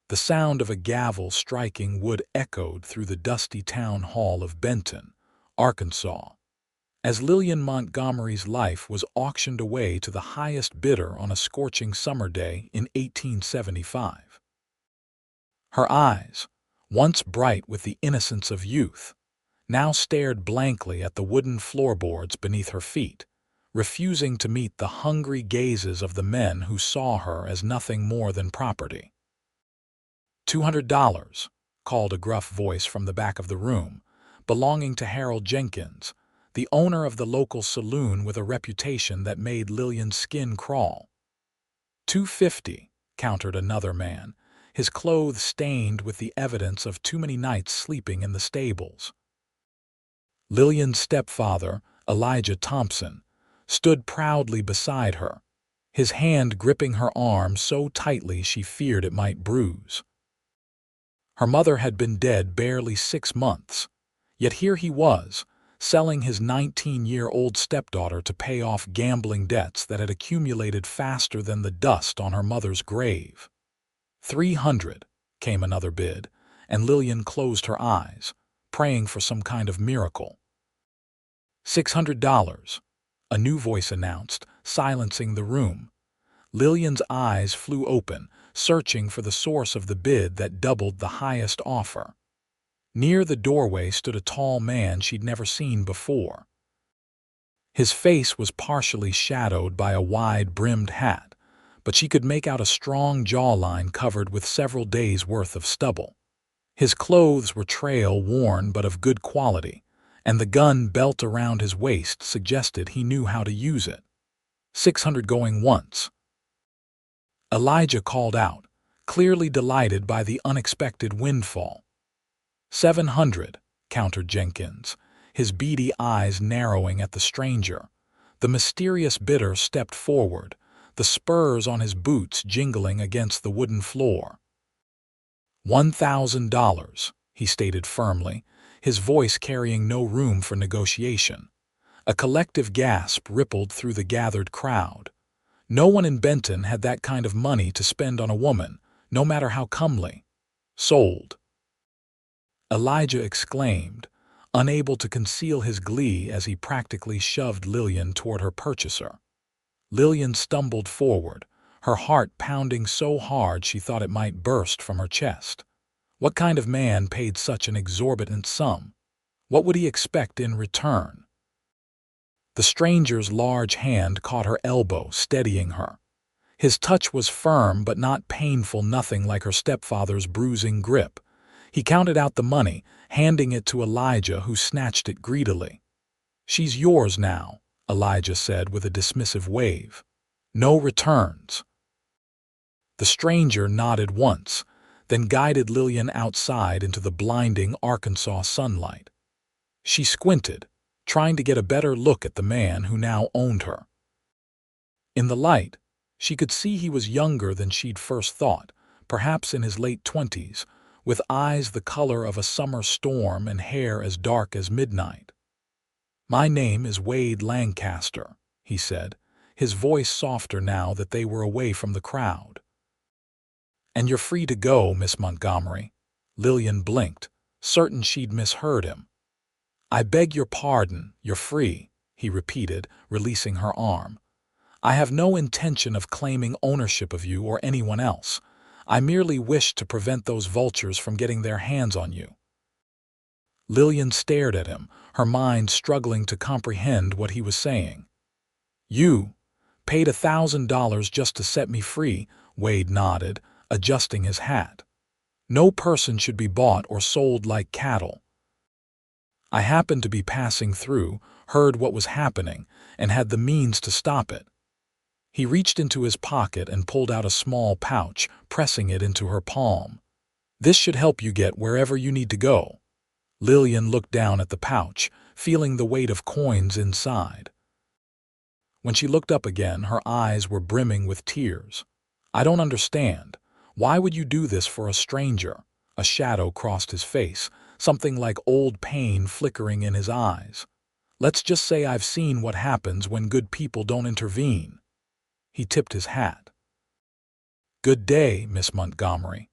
The sound of a gavel striking wood echoed through the dusty town hall of Benton, Arkansas, as Lillian Montgomery's life was auctioned away to the highest bidder on a scorching summer day in 1875. Her eyes, once bright with the innocence of youth, now stared blankly at the wooden floorboards beneath her feet, refusing to meet the hungry gazes of the men who saw her as nothing more than property. $200, called a gruff voice from the back of the room, belonging to Harold Jenkins, the owner of the local saloon with a reputation that made Lillian's skin crawl. $250, countered another man, his clothes stained with the evidence of too many nights sleeping in the stables. Lillian's stepfather, Elijah Thompson, stood proudly beside her, his hand gripping her arm so tightly she feared it might bruise. Her mother had been dead barely 6 months, yet here he was, selling his 19-year-old stepdaughter to pay off gambling debts that had accumulated faster than the dust on her mother's grave. $300, came another bid, and Lillian closed her eyes, praying for some kind of miracle. $600, a new voice announced, silencing the room. Lillian's eyes flew open, searching for the source of the bid that doubled the highest offer. Near the doorway stood a tall man she'd never seen before. His face was partially shadowed by a wide-brimmed hat, but she could make out a strong jawline covered with several days' worth of stubble. His clothes were trail-worn but of good quality, and the gun belt around his waist suggested he knew how to use it. $600 going once. Elijah called out, clearly delighted by the unexpected windfall. $700, countered Jenkins, his beady eyes narrowing at the stranger. The mysterious bidder stepped forward, the spurs on his boots jingling against the wooden floor. $1,000, he stated firmly, his voice carrying no room for negotiation. A collective gasp rippled through the gathered crowd. No one in Benton had that kind of money to spend on a woman, no matter how comely. Sold. Elijah exclaimed, unable to conceal his glee as he practically shoved Lillian toward her purchaser. Lillian stumbled forward, her heart pounding so hard she thought it might burst from her chest. What kind of man paid such an exorbitant sum? What would he expect in return? The stranger's large hand caught her elbow, steadying her. His touch was firm but not painful, nothing like her stepfather's bruising grip. He counted out the money, handing it to Elijah, who snatched it greedily. "She's yours now," Elijah said with a dismissive wave. "No returns." The stranger nodded once, then guided Lillian outside into the blinding Arkansas sunlight. She squinted, trying to get a better look at the man who now owned her. In the light, she could see he was younger than she'd first thought, perhaps in his late 20s, with eyes the color of a summer storm and hair as dark as midnight. "My name is Wade Lancaster," he said, his voice softer now that they were away from the crowd. "And you're free to go, Miss Montgomery." Lillian blinked, certain she'd misheard him. "I beg your pardon, you're free," he repeated, releasing her arm. "I have no intention of claiming ownership of you or anyone else. I merely wish to prevent those vultures from getting their hands on you." Lillian stared at him, her mind struggling to comprehend what he was saying. "You paid $1,000 just to set me free," Wade nodded, adjusting his hat. "No person should be bought or sold like cattle. I happened to be passing through, heard what was happening, and had the means to stop it." He reached into his pocket and pulled out a small pouch, pressing it into her palm. "This should help you get wherever you need to go." Lillian looked down at the pouch, feeling the weight of coins inside. When she looked up again, her eyes were brimming with tears. "I don't understand. Why would you do this for a stranger?" A shadow crossed his face, something like old pain flickering in his eyes. "Let's just say I've seen what happens when good people don't intervene." He tipped his hat. "Good day, Miss Montgomery."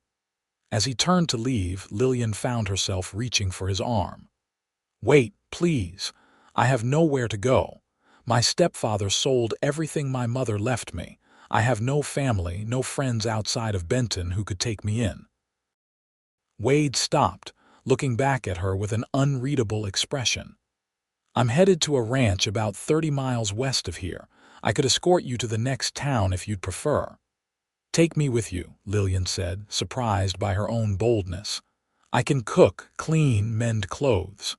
As he turned to leave, Lillian found herself reaching for his arm. "Wait, please. I have nowhere to go. My stepfather sold everything my mother left me. I have no family, no friends outside of Benton who could take me in." Wade stopped, looking back at her with an unreadable expression. "I'm headed to a ranch about 30 miles west of here. I could escort you to the next town if you'd prefer." "Take me with you," Lillian said, surprised by her own boldness. "I can cook, clean, mend clothes.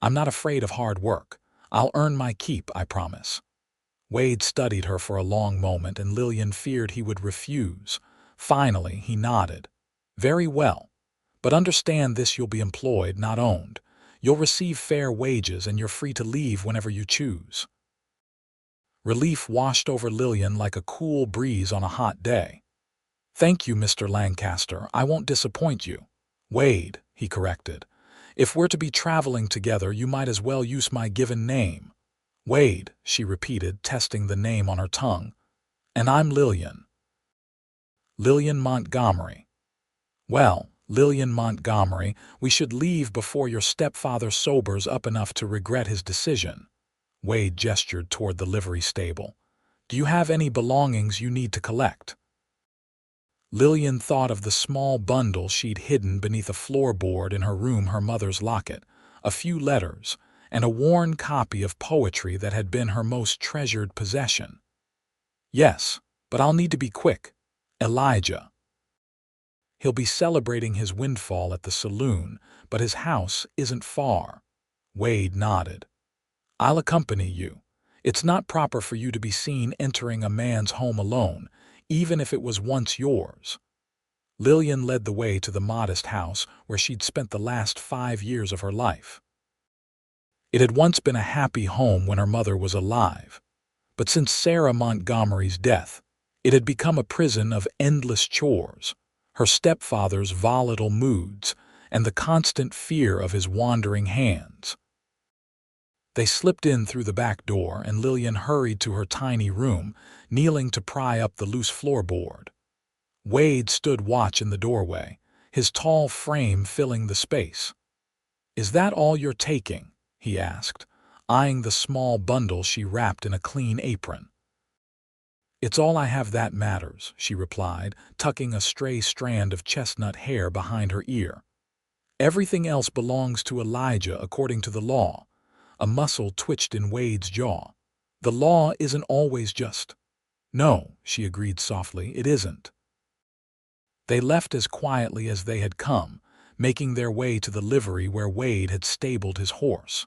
I'm not afraid of hard work. I'll earn my keep, I promise." Wade studied her for a long moment, and Lillian feared he would refuse. Finally, he nodded. "Very well. But understand this: you'll be employed, not owned. You'll receive fair wages, and you're free to leave whenever you choose." Relief washed over Lillian like a cool breeze on a hot day. "Thank you, Mr. Lancaster. I won't disappoint you." "Wade," he corrected. "If we're to be traveling together, you might as well use my given name." "Wade," she repeated, testing the name on her tongue. "And I'm Lillian." "Lillian Montgomery." "Well, Lillian Montgomery, we should leave before your stepfather sobers up enough to regret his decision." Wade gestured toward the livery stable. "Do you have any belongings you need to collect?" Lillian thought of the small bundle she'd hidden beneath a floorboard in her room, her mother's locket, a few letters, and a worn copy of poetry that had been her most treasured possession. "Yes, but I'll need to be quick. Elijah. He'll be celebrating his windfall at the saloon, but his house isn't far." Wade nodded. "I'll accompany you. It's not proper for you to be seen entering a man's home alone, even if it was once yours." Lillian led the way to the modest house where she'd spent the last 5 years of her life. It had once been a happy home when her mother was alive, but since Sarah Montgomery's death, it had become a prison of endless chores, her stepfather's volatile moods, and the constant fear of his wandering hands. They slipped in through the back door, and Lillian hurried to her tiny room, kneeling to pry up the loose floorboard. Wade stood watch in the doorway, his tall frame filling the space. "Is that all you're taking?" he asked, eyeing the small bundle she wrapped in a clean apron. "It's all I have that matters," she replied, tucking a stray strand of chestnut hair behind her ear. "Everything else belongs to Elijah according to the law." A muscle twitched in Wade's jaw. "The law isn't always just." "No," she agreed softly, "it isn't." They left as quietly as they had come, making their way to the livery where Wade had stabled his horse.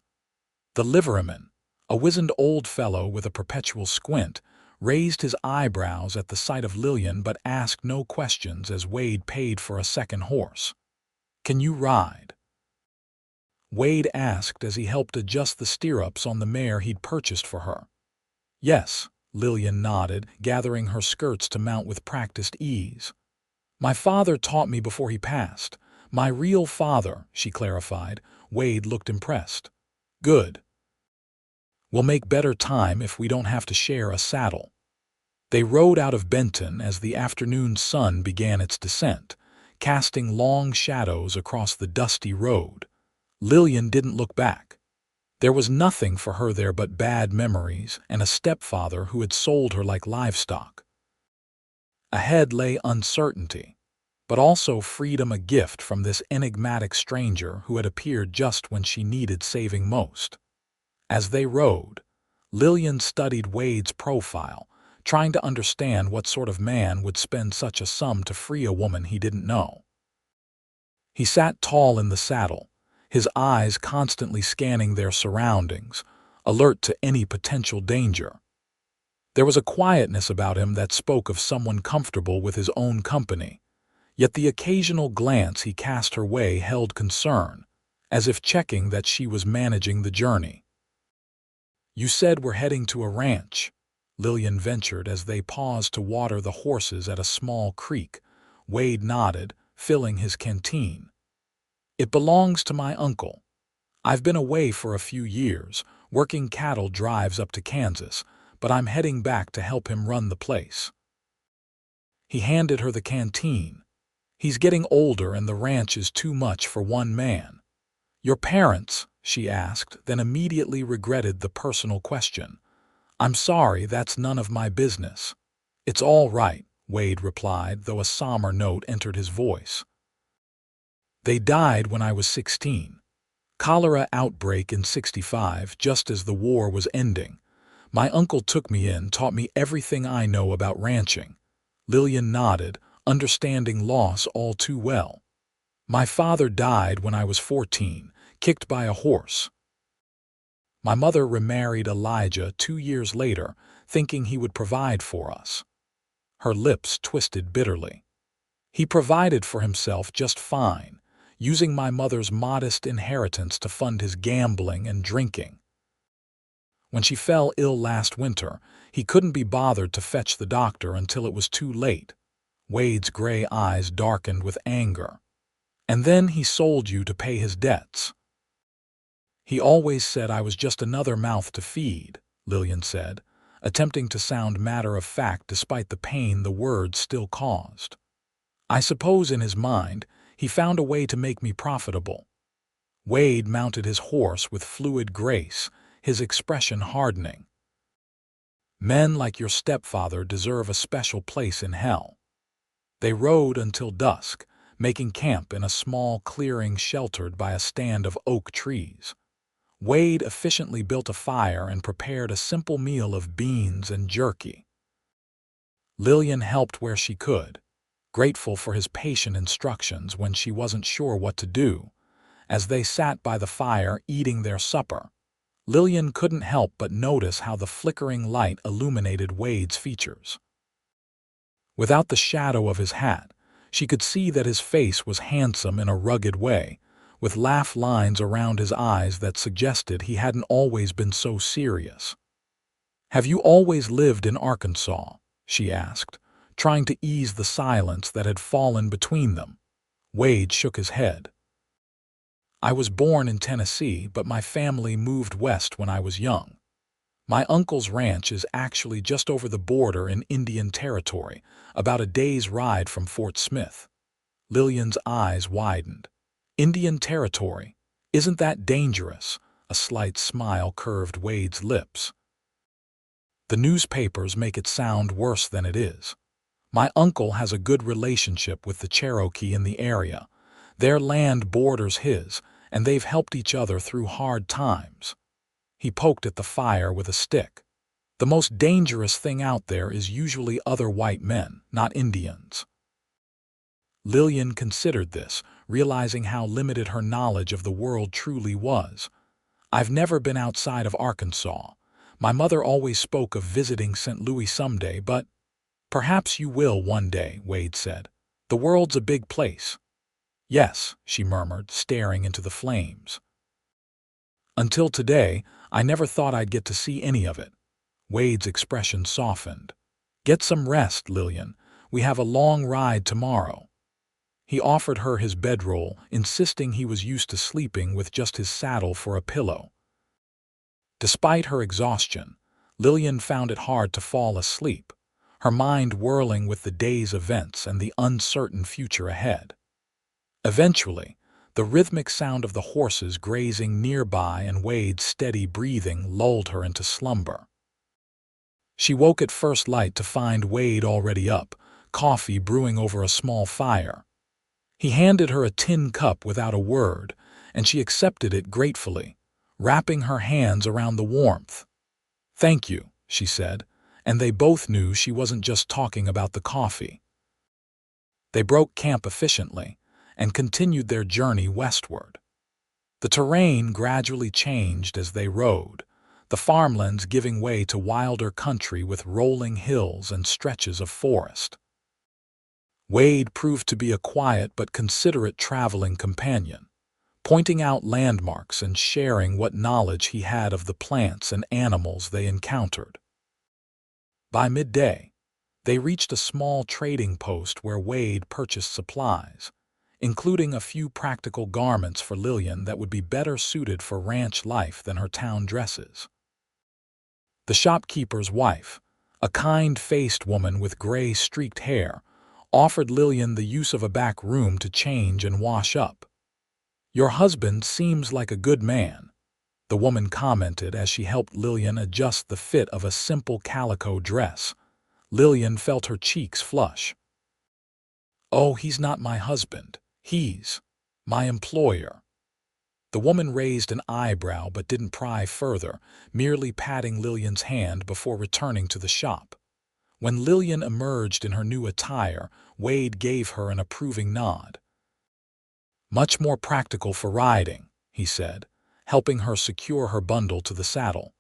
The liveryman, a wizened old fellow with a perpetual squint, raised his eyebrows at the sight of Lillian but asked no questions as Wade paid for a second horse. "Can you ride?" Wade asked as he helped adjust the stirrups on the mare he'd purchased for her. "Yes," Lillian nodded, gathering her skirts to mount with practiced ease. "My father taught me before he passed. My real father," she clarified. Wade looked impressed. "Good. We'll make better time if we don't have to share a saddle." They rode out of Benton as the afternoon sun began its descent, casting long shadows across the dusty road. Lillian didn't look back. There was nothing for her there but bad memories and a stepfather who had sold her like livestock. Ahead lay uncertainty, but also freedom, a gift from this enigmatic stranger who had appeared just when she needed saving most. As they rode, Lillian studied Wade's profile, trying to understand what sort of man would spend such a sum to free a woman he didn't know. He sat tall in the saddle, his eyes constantly scanning their surroundings, alert to any potential danger. There was a quietness about him that spoke of someone comfortable with his own company, yet the occasional glance he cast her way held concern, as if checking that she was managing the journey. "You said we're heading to a ranch," Lillian ventured as they paused to water the horses at a small creek. Wade nodded, filling his canteen. "It belongs to my uncle. I've been away for a few years, working cattle drives up to Kansas, but I'm heading back to help him run the place." He handed her the canteen. He's getting older and the ranch is too much for one man. Your parents? She asked, then immediately regretted the personal question. I'm sorry, that's none of my business. It's all right, Wade replied, though a somber note entered his voice. They died when I was 16. Cholera outbreak in 65, just as the war was ending. My uncle took me in, taught me everything I know about ranching. Lillian nodded, understanding loss all too well. My father died when I was 14, kicked by a horse. My mother remarried Elijah 2 years later, thinking he would provide for us. Her lips twisted bitterly. He provided for himself just fine, using my mother's modest inheritance to fund his gambling and drinking. When she fell ill last winter, he couldn't be bothered to fetch the doctor until it was too late. Wade's gray eyes darkened with anger. And then he sold you to pay his debts. He always said I was just another mouth to feed, Lillian said, attempting to sound matter-of-fact despite the pain the words still caused. I suppose in his mind, he found a way to make me profitable. Wade mounted his horse with fluid grace, his expression hardening. Men like your stepfather deserve a special place in hell. They rode until dusk, making camp in a small clearing sheltered by a stand of oak trees. Wade efficiently built a fire and prepared a simple meal of beans and jerky. Lillian helped where she could, grateful for his patient instructions when she wasn't sure what to do. As they sat by the fire eating their supper, Lillian couldn't help but notice how the flickering light illuminated Wade's features. Without the shadow of his hat, she could see that his face was handsome in a rugged way, with laugh lines around his eyes that suggested he hadn't always been so serious. Have you always lived in Arkansas? She asked, trying to ease the silence that had fallen between them. Wade shook his head. I was born in Tennessee, but my family moved west when I was young. My uncle's ranch is actually just over the border in Indian Territory, about a day's ride from Fort Smith. Lillian's eyes widened. Indian Territory? Isn't that dangerous? A slight smile curved Wade's lips. The newspapers make it sound worse than it is. My uncle has a good relationship with the Cherokee in the area. Their land borders his, and they've helped each other through hard times. He poked at the fire with a stick. The most dangerous thing out there is usually other white men, not Indians. Lillian considered this, realizing how limited her knowledge of the world truly was. I've never been outside of Arkansas. My mother always spoke of visiting St. Louis someday, but perhaps you will one day, Wade said. The world's a big place. Yes, she murmured, staring into the flames. Until today, I never thought I'd get to see any of it. Wade's expression softened. Get some rest, Lillian. We have a long ride tomorrow. He offered her his bedroll, insisting he was used to sleeping with just his saddle for a pillow. Despite her exhaustion, Lillian found it hard to fall asleep, her mind whirling with the day's events and the uncertain future ahead. Eventually, the rhythmic sound of the horses grazing nearby and Wade's steady breathing lulled her into slumber. She woke at first light to find Wade already up, coffee brewing over a small fire. He handed her a tin cup without a word, and she accepted it gratefully, wrapping her hands around the warmth. Thank you, she said, and they both knew she wasn't just talking about the coffee. They broke camp efficiently and continued their journey westward. The terrain gradually changed as they rode, the farmlands giving way to wilder country with rolling hills and stretches of forest. Wade proved to be a quiet but considerate traveling companion, pointing out landmarks and sharing what knowledge he had of the plants and animals they encountered. By midday, they reached a small trading post where Wade purchased supplies, including a few practical garments for Lillian that would be better suited for ranch life than her town dresses. The shopkeeper's wife, a kind-faced woman with gray streaked hair, offered Lillian the use of a back room to change and wash up. "Your husband seems like a good man," the woman commented as she helped Lillian adjust the fit of a simple calico dress. Lillian felt her cheeks flush. "Oh, he's not my husband. He's my employer." The woman raised an eyebrow but didn't pry further, merely patting Lillian's hand before returning to the shop. When Lillian emerged in her new attire, Wade gave her an approving nod. "Much more practical for riding," he said, helping her secure her bundle to the saddle.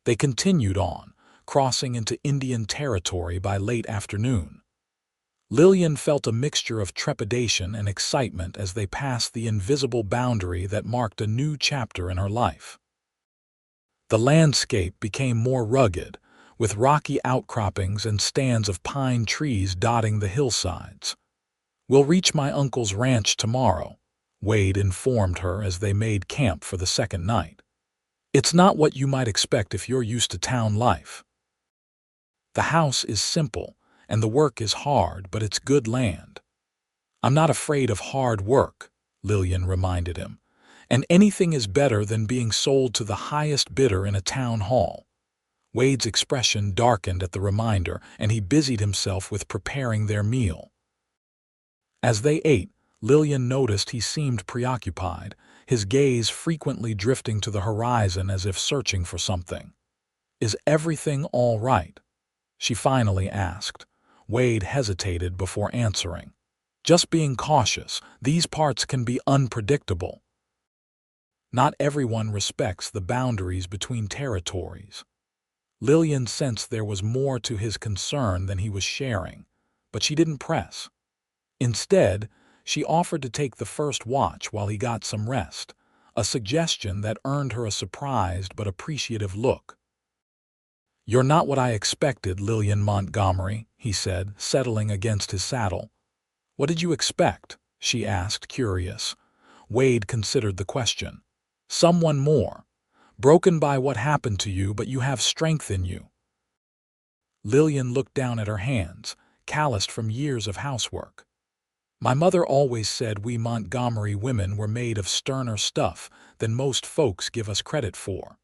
They continued on, crossing into Indian territory by late afternoon. Lillian felt a mixture of trepidation and excitement as they passed the invisible boundary that marked a new chapter in her life. The landscape became more rugged, with rocky outcroppings and stands of pine trees dotting the hillsides. "We'll reach my uncle's ranch tomorrow," Wade informed her as they made camp for the second night. "It's not what you might expect if you're used to town life. The house is simple, and the work is hard, but it's good land." "I'm not afraid of hard work," Lillian reminded him, "and anything is better than being sold to the highest bidder in a town hall." Wade's expression darkened at the reminder, and he busied himself with preparing their meal. As they ate, Lillian noticed he seemed preoccupied, his gaze frequently drifting to the horizon as if searching for something. "Is everything all right?" she finally asked. Wade hesitated before answering. "Just being cautious. These parts can be unpredictable. Not everyone respects the boundaries between territories." Lillian sensed there was more to his concern than he was sharing, but she didn't press. Instead, she offered to take the first watch while he got some rest, a suggestion that earned her a surprised but appreciative look. "You're not what I expected, Lillian Montgomery," he said, settling against his saddle. "What did you expect?" she asked, curious. Wade considered the question. "Someone more. Broken by what happened to you, but you have strength in you." Lillian looked down at her hands, calloused from years of housework. "My mother always said we Montgomery women were made of sterner stuff than most folks give us credit for."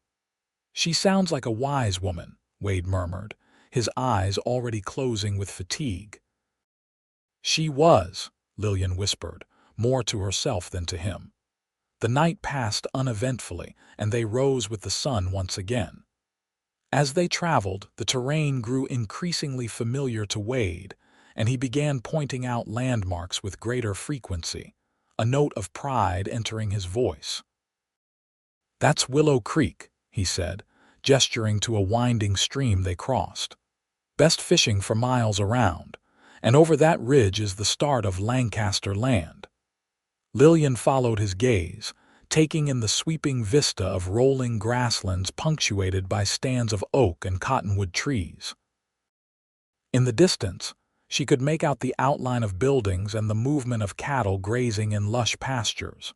"She sounds like a wise woman," Wade murmured, his eyes already closing with fatigue. "She was," Lillian whispered, more to herself than to him. The night passed uneventfully, and they rose with the sun once again. As they traveled, the terrain grew increasingly familiar to Wade, and he began pointing out landmarks with greater frequency, a note of pride entering his voice. "That's Willow Creek," he said, gesturing to a winding stream they crossed. "Best fishing for miles around, and over that ridge is the start of Lancaster land." Lillian followed his gaze, taking in the sweeping vista of rolling grasslands punctuated by stands of oak and cottonwood trees. In the distance, she could make out the outline of buildings and the movement of cattle grazing in lush pastures.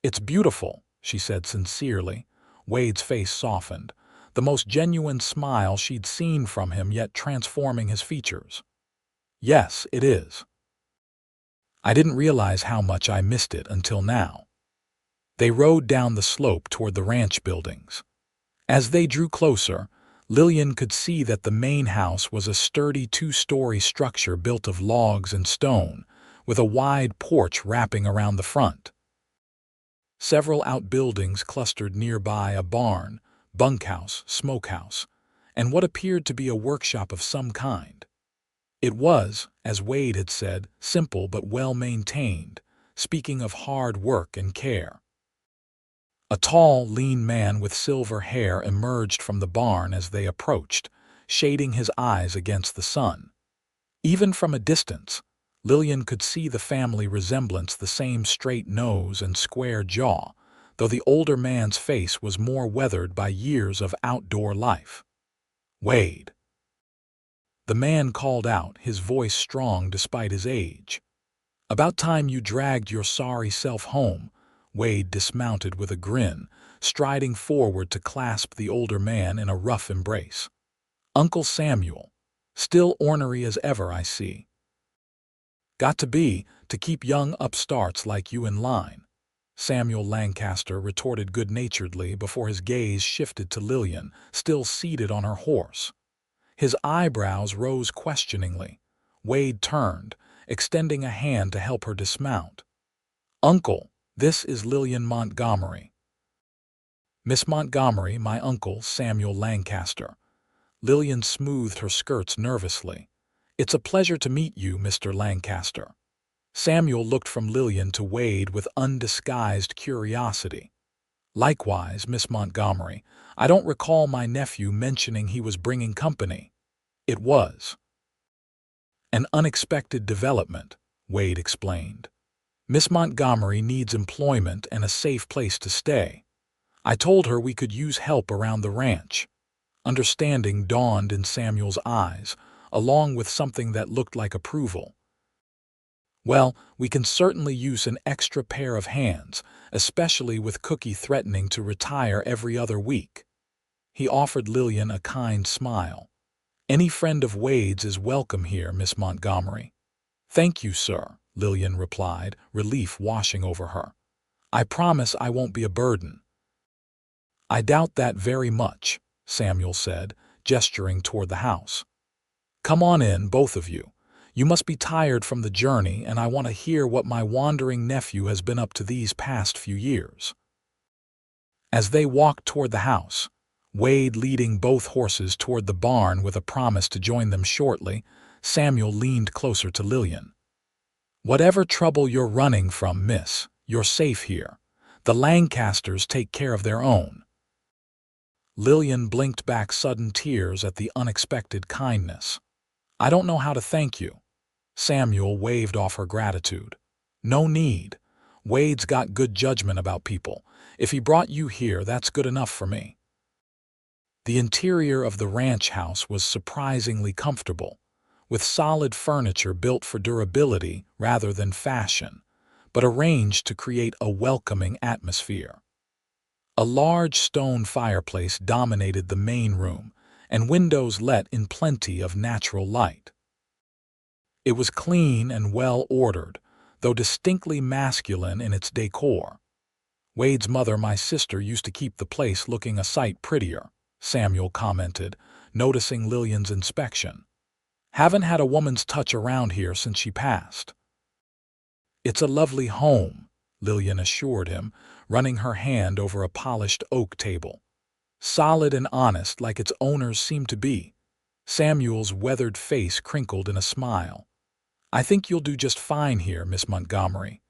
"It's beautiful," she said sincerely. Wade's face softened, the most genuine smile she'd seen from him yet transforming his features. "Yes, it is. I didn't realize how much I missed it until now." They rode down the slope toward the ranch buildings. As they drew closer, Lillian could see that the main house was a sturdy two-story structure built of logs and stone, with a wide porch wrapping around the front. Several outbuildings clustered nearby: a barn, bunkhouse, smokehouse, and what appeared to be a workshop of some kind. It was, as Wade had said, simple but well-maintained, speaking of hard work and care. A tall, lean man with silver hair emerged from the barn as they approached, shading his eyes against the sun. Even from a distance, Lillian could see the family resemblance: the same straight nose and square jaw, though the older man's face was more weathered by years of outdoor life. "Wade," the man called out, his voice strong despite his age. "About time you dragged your sorry self home." Wade dismounted with a grin, striding forward to clasp the older man in a rough embrace. "Uncle Samuel, still ornery as ever, I see." Got to keep young upstarts like you in line, Samuel Lancaster retorted good-naturedly before his gaze shifted to Lillian, still seated on her horse. His eyebrows rose questioningly. Wade turned, extending a hand to help her dismount. "Uncle, this is Lillian Montgomery." "Miss Montgomery, my uncle, Samuel Lancaster." Lillian smoothed her skirts nervously. "It's a pleasure to meet you, Mr. Lancaster." Samuel looked from Lillian to Wade with undisguised curiosity. "Likewise, Miss Montgomery, I don't recall my nephew mentioning he was bringing company." "It was an unexpected development," Wade explained. "Miss Montgomery needs employment and a safe place to stay. I told her we could use help around the ranch." Understanding dawned in Samuel's eyes, along with something that looked like approval. "Well, we can certainly use an extra pair of hands, especially with Cookie threatening to retire every other week." He offered Lillian a kind smile. "Any friend of Wade's is welcome here, Miss Montgomery." "Thank you, sir," Lillian replied, relief washing over her. "I promise I won't be a burden." "I doubt that very much," Samuel said, gesturing toward the house. "Come on in, both of you. You must be tired from the journey, and I want to hear what my wandering nephew has been up to these past few years." As they walked toward the house, Wade leading both horses toward the barn with a promise to join them shortly, Samuel leaned closer to Lillian. "Whatever trouble you're running from, miss, you're safe here. The Lancasters take care of their own." Lillian blinked back sudden tears at the unexpected kindness. "I don't know how to thank you." Samuel waved off her gratitude. "No need. Wade's got good judgment about people. If he brought you here, that's good enough for me." The interior of the ranch house was surprisingly comfortable, with solid furniture built for durability rather than fashion, but arranged to create a welcoming atmosphere. A large stone fireplace dominated the main room, and windows let in plenty of natural light. It was clean and well-ordered, though distinctly masculine in its decor. "Wade's mother, my sister, used to keep the place looking a sight prettier," Samuel commented, noticing Lillian's inspection. "Haven't had a woman's touch around here since she passed." "It's a lovely home," Lillian assured him, running her hand over a polished oak table. "Solid and honest like its owners seem to be." Samuel's weathered face crinkled in a smile. "I think you'll do just fine here, Miss Montgomery."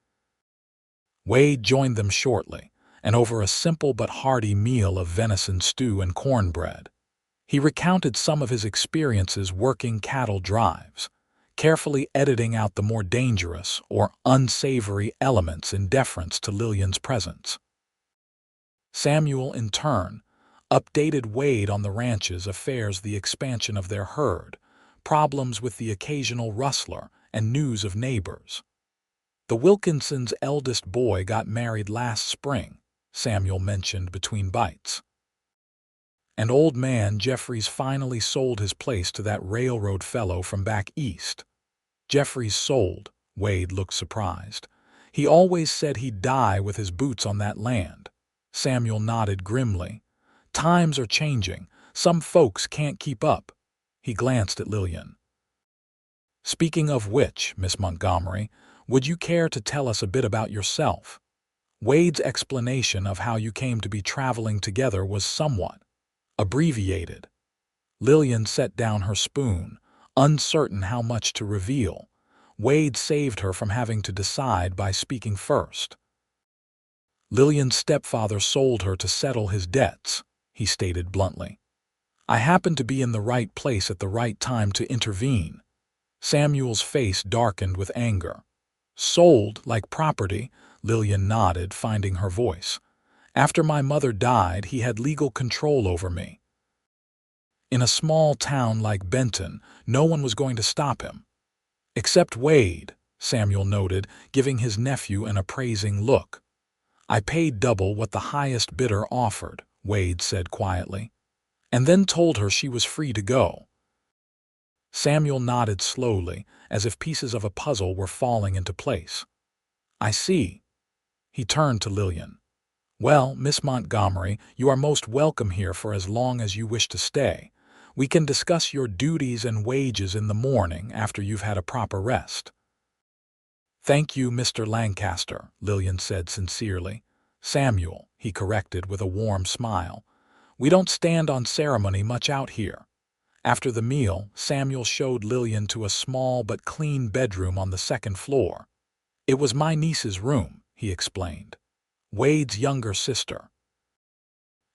Wade joined them shortly, and over a simple but hearty meal of venison stew and cornbread. He recounted some of his experiences working cattle drives, carefully editing out the more dangerous or unsavory elements in deference to Lillian's presence. Samuel, in turn, updated Wade on the ranch's affairs, the expansion of their herd, problems with the occasional rustler, and news of neighbors. "The Wilkinsons' eldest boy got married last spring," Samuel mentioned between bites. "And old man Jeffries finally sold his place to that railroad fellow from back east." "Jeffries sold?" Wade looked surprised. "He always said he'd die with his boots on that land." Samuel nodded grimly. "Times are changing. Some folks can't keep up." He glanced at Lillian. "Speaking of which, Miss Montgomery, would you care to tell us a bit about yourself?" Wade's explanation of how you came to be traveling together was somewhat abbreviated. Lillian set down her spoon, uncertain how much to reveal. Wade saved her from having to decide by speaking first. "Lillian's stepfather sold her to settle his debts," he stated bluntly. "I happened to be in the right place at the right time to intervene." Samuel's face darkened with anger. "Sold like property?" Lillian nodded, finding her voice. "After my mother died, he had legal control over me. In a small town like Benton, no one was going to stop him." "Except Wade," Samuel noted, giving his nephew an appraising look. "I paid double what the highest bidder offered," Wade said quietly, "and then told her she was free to go." Samuel nodded slowly, as if pieces of a puzzle were falling into place. I see. He turned to Lillian. Well, Miss Montgomery, you are most welcome here for as long as you wish to stay. We can discuss your duties and wages in the morning after you've had a proper rest. Thank you, Mr. Lancaster, Lillian said sincerely. Samuel, he corrected with a warm smile. We don't stand on ceremony much out here. After the meal, Samuel showed Lillian to a small but clean bedroom on the second floor. It was my niece's room, he explained. Wade's younger sister.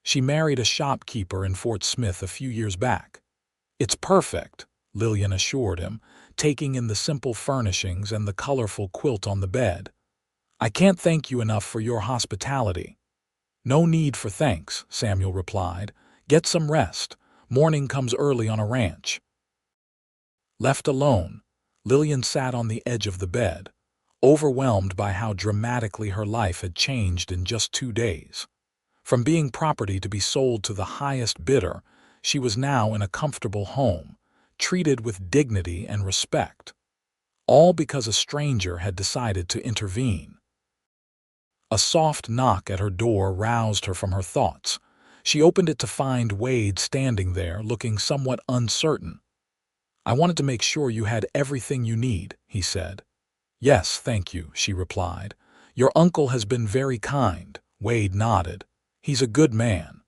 She married a shopkeeper in Fort Smith a few years back. It's perfect, Lillian assured him, taking in the simple furnishings and the colorful quilt on the bed. I can't thank you enough for your hospitality. No need for thanks, Samuel replied. Get some rest. Morning comes early on a ranch. Left alone, Lillian sat on the edge of the bed, overwhelmed by how dramatically her life had changed in just 2 days. From being property to be sold to the highest bidder, she was now in a comfortable home, treated with dignity and respect. All because a stranger had decided to intervene. A soft knock at her door roused her from her thoughts. She opened it to find Wade standing there, looking somewhat uncertain. I wanted to make sure you had everything you need, he said. Yes, thank you, she replied. Your uncle has been very kind, Wade nodded. He's a good man.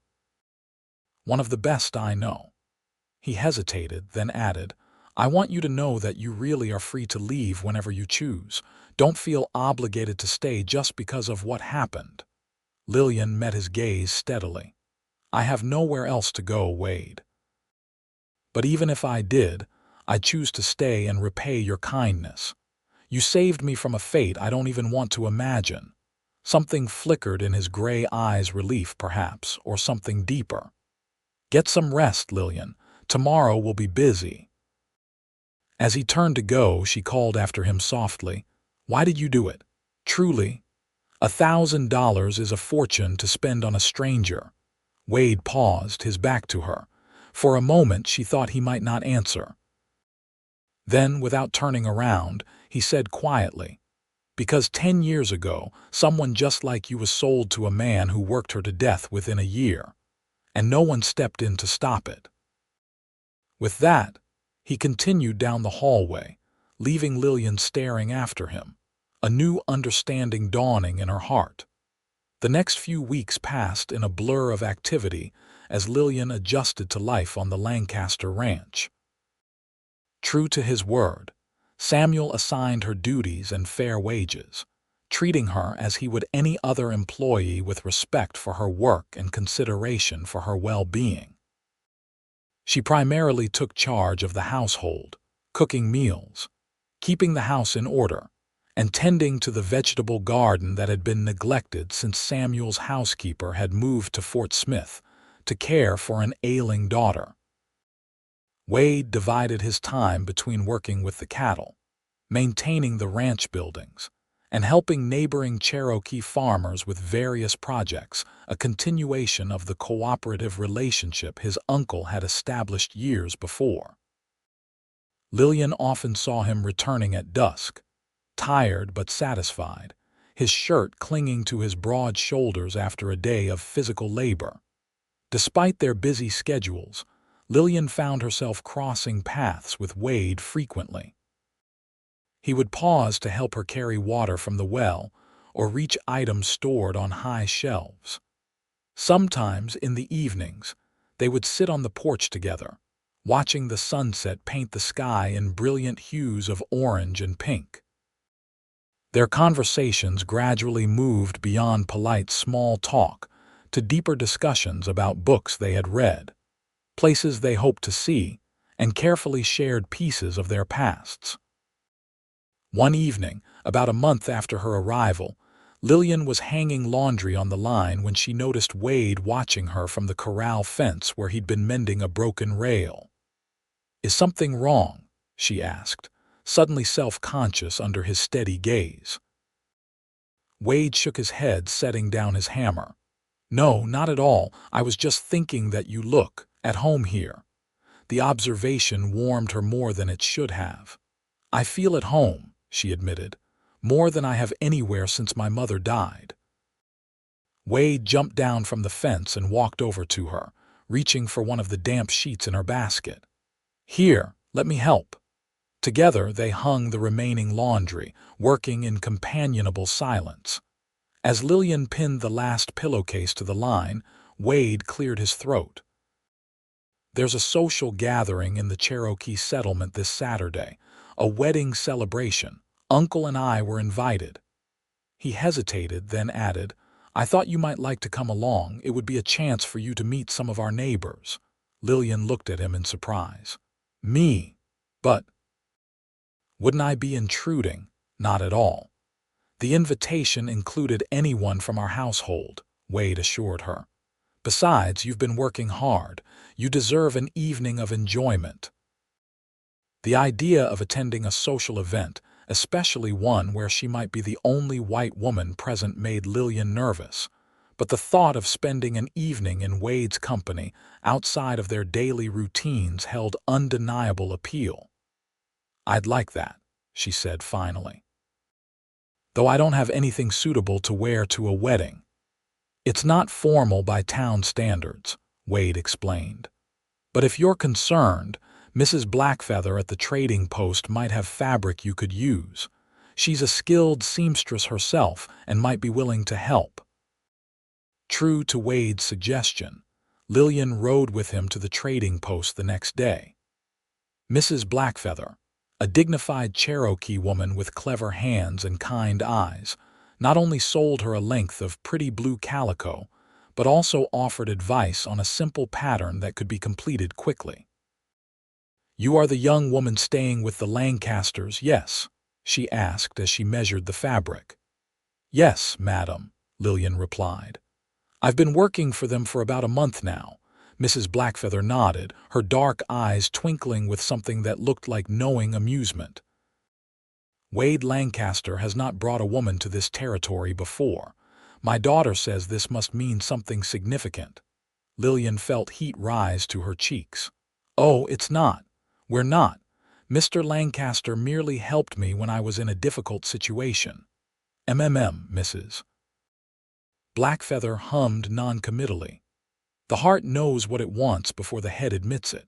One of the best I know. He hesitated, then added, I want you to know that you really are free to leave whenever you choose. Don't feel obligated to stay just because of what happened. Lillian met his gaze steadily. I have nowhere else to go, Wade. But even if I did, I'd choose to stay and repay your kindness. You saved me from a fate I don't even want to imagine. Something flickered in his gray eyes, relief perhaps, or something deeper. Get some rest, Lillian. Tomorrow will be busy. As he turned to go, she called after him softly. Why did you do it? Truly, $1,000 is a fortune to spend on a stranger. Wade paused, his back to her. For a moment she thought he might not answer. Then, without turning around, he said quietly, Because 10 years ago, someone just like you was sold to a man who worked her to death within a year, and no one stepped in to stop it. With that, he continued down the hallway, leaving Lillian staring after him, a new understanding dawning in her heart. The next few weeks passed in a blur of activity as Lillian adjusted to life on the Lancaster ranch. True to his word, Samuel assigned her duties and fair wages, treating her as he would any other employee with respect for her work and consideration for her well-being. She primarily took charge of the household, cooking meals, keeping the house in order, and tending to the vegetable garden that had been neglected since Samuel's housekeeper had moved to Fort Smith to care for an ailing daughter. Wade divided his time between working with the cattle, maintaining the ranch buildings, and helping neighboring Cherokee farmers with various projects, a continuation of the cooperative relationship his uncle had established years before. Lillian often saw him returning at dusk, tired but satisfied, his shirt clinging to his broad shoulders after a day of physical labor. Despite their busy schedules, Lillian found herself crossing paths with Wade frequently. He would pause to help her carry water from the well or reach items stored on high shelves. Sometimes, in the evenings, they would sit on the porch together, watching the sunset paint the sky in brilliant hues of orange and pink. Their conversations gradually moved beyond polite small talk to deeper discussions about books they had read, places they hoped to see, and carefully shared pieces of their pasts. One evening, about a month after her arrival, Lillian was hanging laundry on the line when she noticed Wade watching her from the corral fence where he'd been mending a broken rail. "Is something wrong?" she asked, suddenly self-conscious under his steady gaze. Wade shook his head, setting down his hammer. "No, not at all. I was just thinking that you look at home here. The observation warmed her more than it should have. "I feel at home," she admitted, "more than I have anywhere since my mother died." Wade jumped down from the fence and walked over to her, reaching for one of the damp sheets in her basket. "Here, let me help." Together they hung the remaining laundry, working in companionable silence. As Lillian pinned the last pillowcase to the line, Wade cleared his throat. "There's a social gathering in the Cherokee settlement this Saturday, a wedding celebration. Uncle and I were invited." He hesitated, then added, "I thought you might like to come along. It would be a chance for you to meet some of our neighbors." Lillian looked at him in surprise. "Me? But wouldn't I be intruding?" "Not at all. The invitation included anyone from our household," Wade assured her. "Besides, you've been working hard. You deserve an evening of enjoyment." The idea of attending a social event, especially one where she might be the only white woman present, made Lillian nervous. But the thought of spending an evening in Wade's company, outside of their daily routines, held undeniable appeal. "I'd like that," she said finally. "Though I don't have anything suitable to wear to a wedding." "It's not formal by town standards," Wade explained. "But if you're concerned, Mrs. Blackfeather at the trading post might have fabric you could use. She's a skilled seamstress herself and might be willing to help." True to Wade's suggestion, Lillian rode with him to the trading post the next day. Mrs. Blackfeather, a dignified Cherokee woman with clever hands and kind eyes, not only sold her a length of pretty blue calico, but also offered advice on a simple pattern that could be completed quickly. "You are the young woman staying with the Lancasters, yes?" she asked as she measured the fabric. "Yes, madam," Lillian replied. "I've been working for them for about a month now." Mrs. Blackfeather nodded, her dark eyes twinkling with something that looked like knowing amusement. "Wade Lancaster has not brought a woman to this territory before. My daughter says this must mean something significant." Lillian felt heat rise to her cheeks. "Oh, it's not. We're not. Mr. Lancaster merely helped me when I was in a difficult situation." Mrs. Blackfeather hummed noncommittally. "The heart knows what it wants before the head admits it."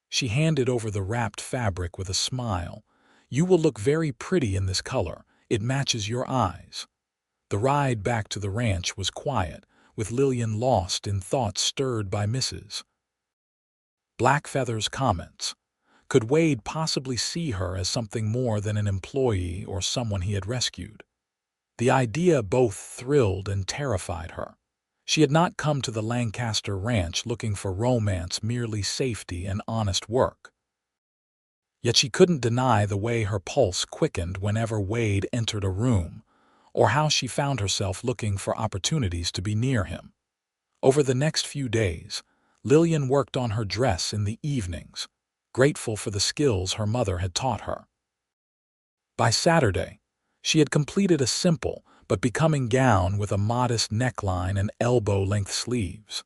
She handed over the wrapped fabric with a smile. "You will look very pretty in this color. It matches your eyes." The ride back to the ranch was quiet, with Lillian lost in thoughts stirred by Mrs. Blackfeather's comments. Could Wade possibly see her as something more than an employee or someone he had rescued? The idea both thrilled and terrified her. She had not come to the Lancaster ranch looking for romance, merely safety and honest work. Yet she couldn't deny the way her pulse quickened whenever Wade entered a room, or how she found herself looking for opportunities to be near him. Over the next few days, Lillian worked on her dress in the evenings, grateful for the skills her mother had taught her. By Saturday, she had completed a simple but becoming gown with a modest neckline and elbow-length sleeves.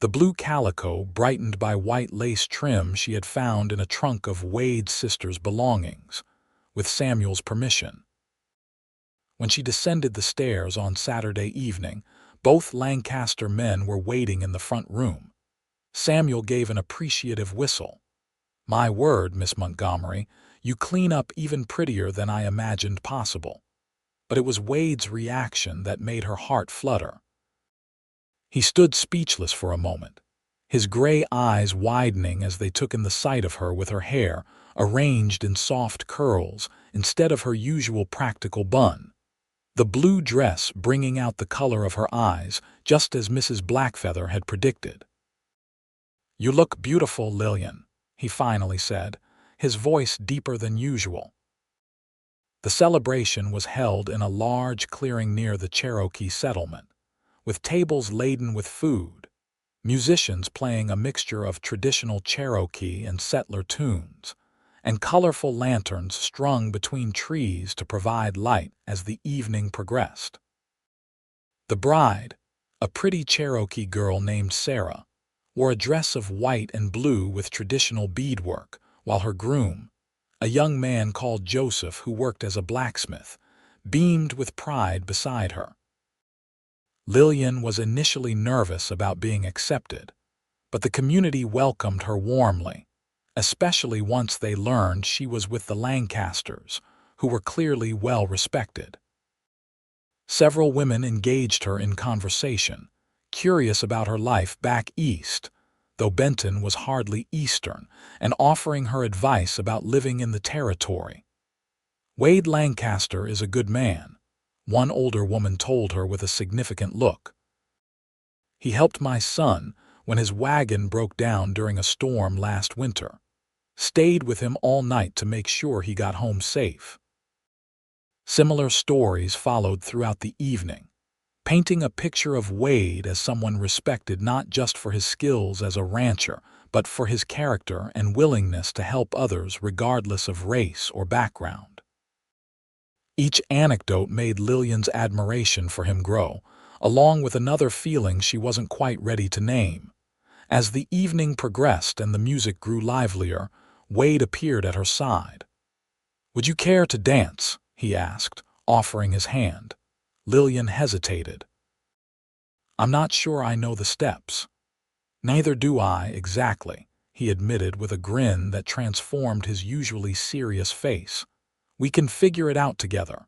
The blue calico brightened by white lace trim she had found in a trunk of Wade's sister's belongings, with Samuel's permission. When she descended the stairs on Saturday evening, both Lancaster men were waiting in the front room. Samuel gave an appreciative whistle. "My word, Miss Montgomery, you clean up even prettier than I imagined possible." But it was Wade's reaction that made her heart flutter. He stood speechless for a moment, his gray eyes widening as they took in the sight of her with her hair arranged in soft curls instead of her usual practical bun. The blue dress bringing out the color of her eyes, just as Mrs. Blackfeather had predicted. "You look beautiful, Lillian," he finally said, his voice deeper than usual. The celebration was held in a large clearing near the Cherokee settlement, with tables laden with food, musicians playing a mixture of traditional Cherokee and settler tunes, and colorful lanterns strung between trees to provide light as the evening progressed. The bride, a pretty Cherokee girl named Sarah, wore a dress of white and blue with traditional beadwork, while her groom, a young man called Joseph who worked as a blacksmith, beamed with pride beside her. Lillian was initially nervous about being accepted, but the community welcomed her warmly, especially once they learned she was with the Lancasters, who were clearly well respected. Several women engaged her in conversation, curious about her life back east, though Benton was hardly Eastern, and offering her advice about living in the territory. "Wade Lancaster is a good man," one older woman told her with a significant look. "He helped my son when his wagon broke down during a storm last winter. Stayed with him all night to make sure he got home safe." Similar stories followed throughout the evening, painting a picture of Wade as someone respected not just for his skills as a rancher, but for his character and willingness to help others regardless of race or background. Each anecdote made Lillian's admiration for him grow, along with another feeling she wasn't quite ready to name. As the evening progressed and the music grew livelier, Wade appeared at her side. "Would you care to dance?" he asked, offering his hand. Lillian hesitated. "I'm not sure I know the steps." "Neither do I, exactly," he admitted with a grin that transformed his usually serious face. "We can figure it out together."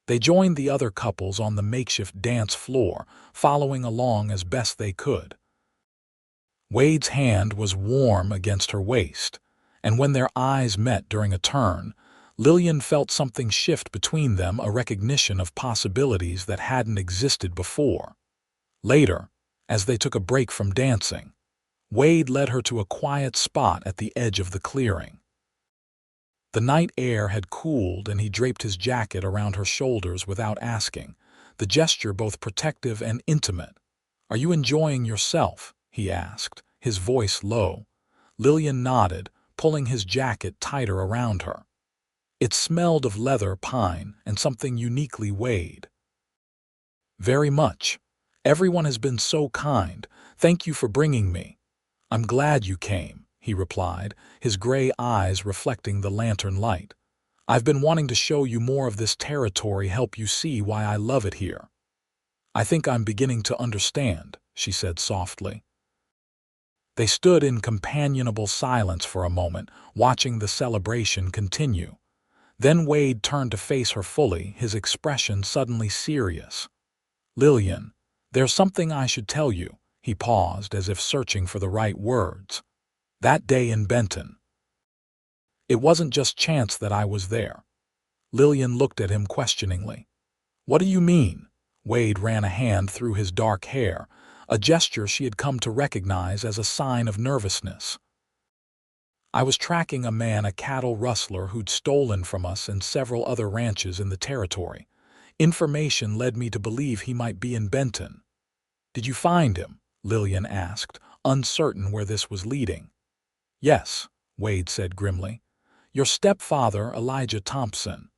They joined the other couples on the makeshift dance floor, following along as best they could. Wade's hand was warm against her waist, and when their eyes met during a turn, Lillian felt something shift between them, a recognition of possibilities that hadn't existed before. Later, as they took a break from dancing, Wade led her to a quiet spot at the edge of the clearing. The night air had cooled and he draped his jacket around her shoulders without asking, the gesture both protective and intimate. "Are you enjoying yourself?" he asked, his voice low. Lillian nodded, pulling his jacket tighter around her. It smelled of leather, pine, and something uniquely Wade. "Very much. Everyone has been so kind. Thank you for bringing me." "I'm glad you came," he replied, his gray eyes reflecting the lantern light. "I've been wanting to show you more of this territory, help you see why I love it here." "I think I'm beginning to understand," she said softly. They stood in companionable silence for a moment, watching the celebration continue. Then Wade turned to face her fully, his expression suddenly serious. "Lillian, there's something I should tell you." He paused as if searching for the right words. "That day in Benton. It wasn't just chance that I was there." Lillian looked at him questioningly. "What do you mean?" Wade ran a hand through his dark hair, a gesture she had come to recognize as a sign of nervousness. "I was tracking a man, a cattle rustler who'd stolen from us and several other ranches in the territory. Information led me to believe he might be in Benton." "Did you find him?" Lillian asked, uncertain where this was leading. "Yes," Wade said grimly. "Your stepfather, Elijah Thompson."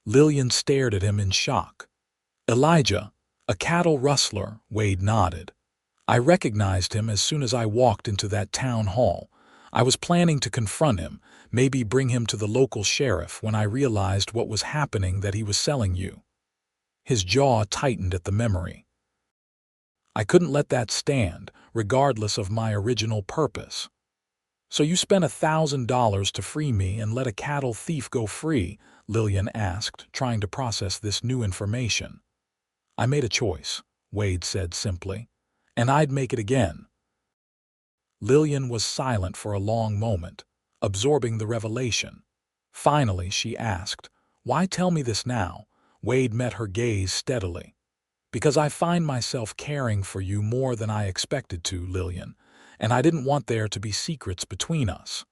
Lillian stared at him in shock. "Elijah, a cattle rustler," Wade nodded. "I recognized him as soon as I walked into that town hall. I was planning to confront him, maybe bring him to the local sheriff when I realized what was happening, that he was selling you." His jaw tightened at the memory. "I couldn't let that stand, regardless of my original purpose." "So you spent $1,000 to free me and let a cattle thief go free?" Lillian asked, trying to process this new information. "I made a choice," Wade said simply, "and I'd make it again." Lillian was silent for a long moment, absorbing the revelation. Finally, she asked, "Why tell me this now?" Wade met her gaze steadily. "Because I find myself caring for you more than I expected to, Lillian, and I didn't want there to be secrets between us."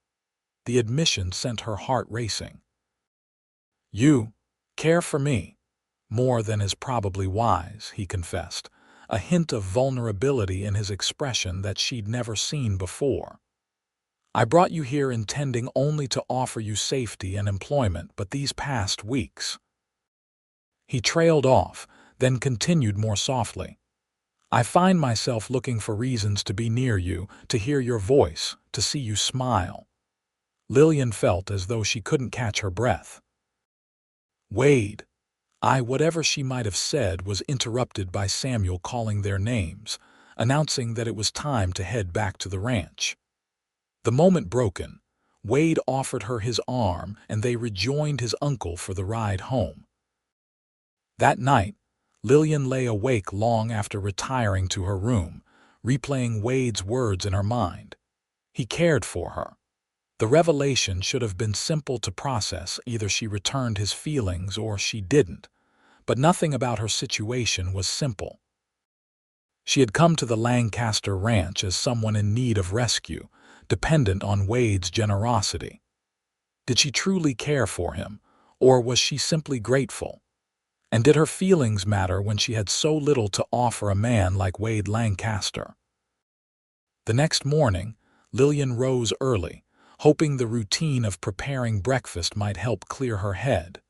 The admission sent her heart racing. "You care for me more than is probably wise," he confessed, a hint of vulnerability in his expression that she'd never seen before. "I brought you here intending only to offer you safety and employment, but these past weeks—" He trailed off, then continued more softly. I find myself looking for reasons to be near you, to hear your voice, to see you smile." Lillian felt as though she couldn't catch her breath. Wade, whatever she might have said was interrupted by Samuel calling their names, announcing that it was time to head back to the ranch. The moment broken, Wade offered her his arm and they rejoined his uncle for the ride home. That night, Lillian lay awake long after retiring to her room, replaying Wade's words in her mind. He cared for her. The revelation should have been simple to process. Either she returned his feelings or she didn't. But nothing about her situation was simple. She had come to the Lancaster ranch as someone in need of rescue, dependent on Wade's generosity. Did she truly care for him, or was she simply grateful? And did her feelings matter when she had so little to offer a man like Wade Lancaster? The next morning, Lillian rose early, hoping the routine of preparing breakfast might help clear her head.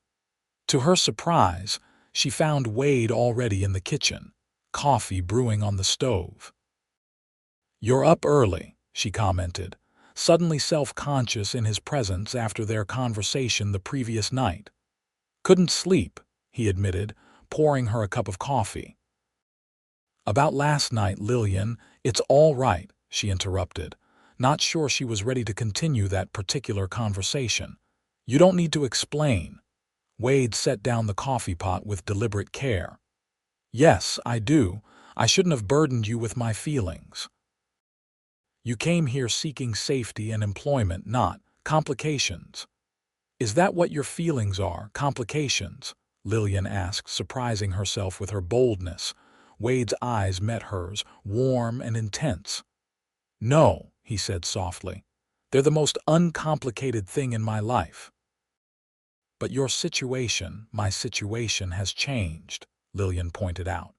To her surprise, she found Wade already in the kitchen, coffee brewing on the stove. "You're up early," she commented, suddenly self-conscious in his presence after their conversation the previous night. "Couldn't sleep," he admitted, pouring her a cup of coffee. "About last night, Lillian, it's all right," she interrupted, not sure she was ready to continue that particular conversation. "You don't need to explain." Wade set down the coffee pot with deliberate care. "Yes, I do. I shouldn't have burdened you with my feelings. You came here seeking safety and employment, not complications." "Is that what your feelings are, complications?" Lillian asked, surprising herself with her boldness. Wade's eyes met hers, warm and intense. "No," he said softly. "They're the most uncomplicated thing in my life." "But your situation, my situation, has changed," Lillian pointed out.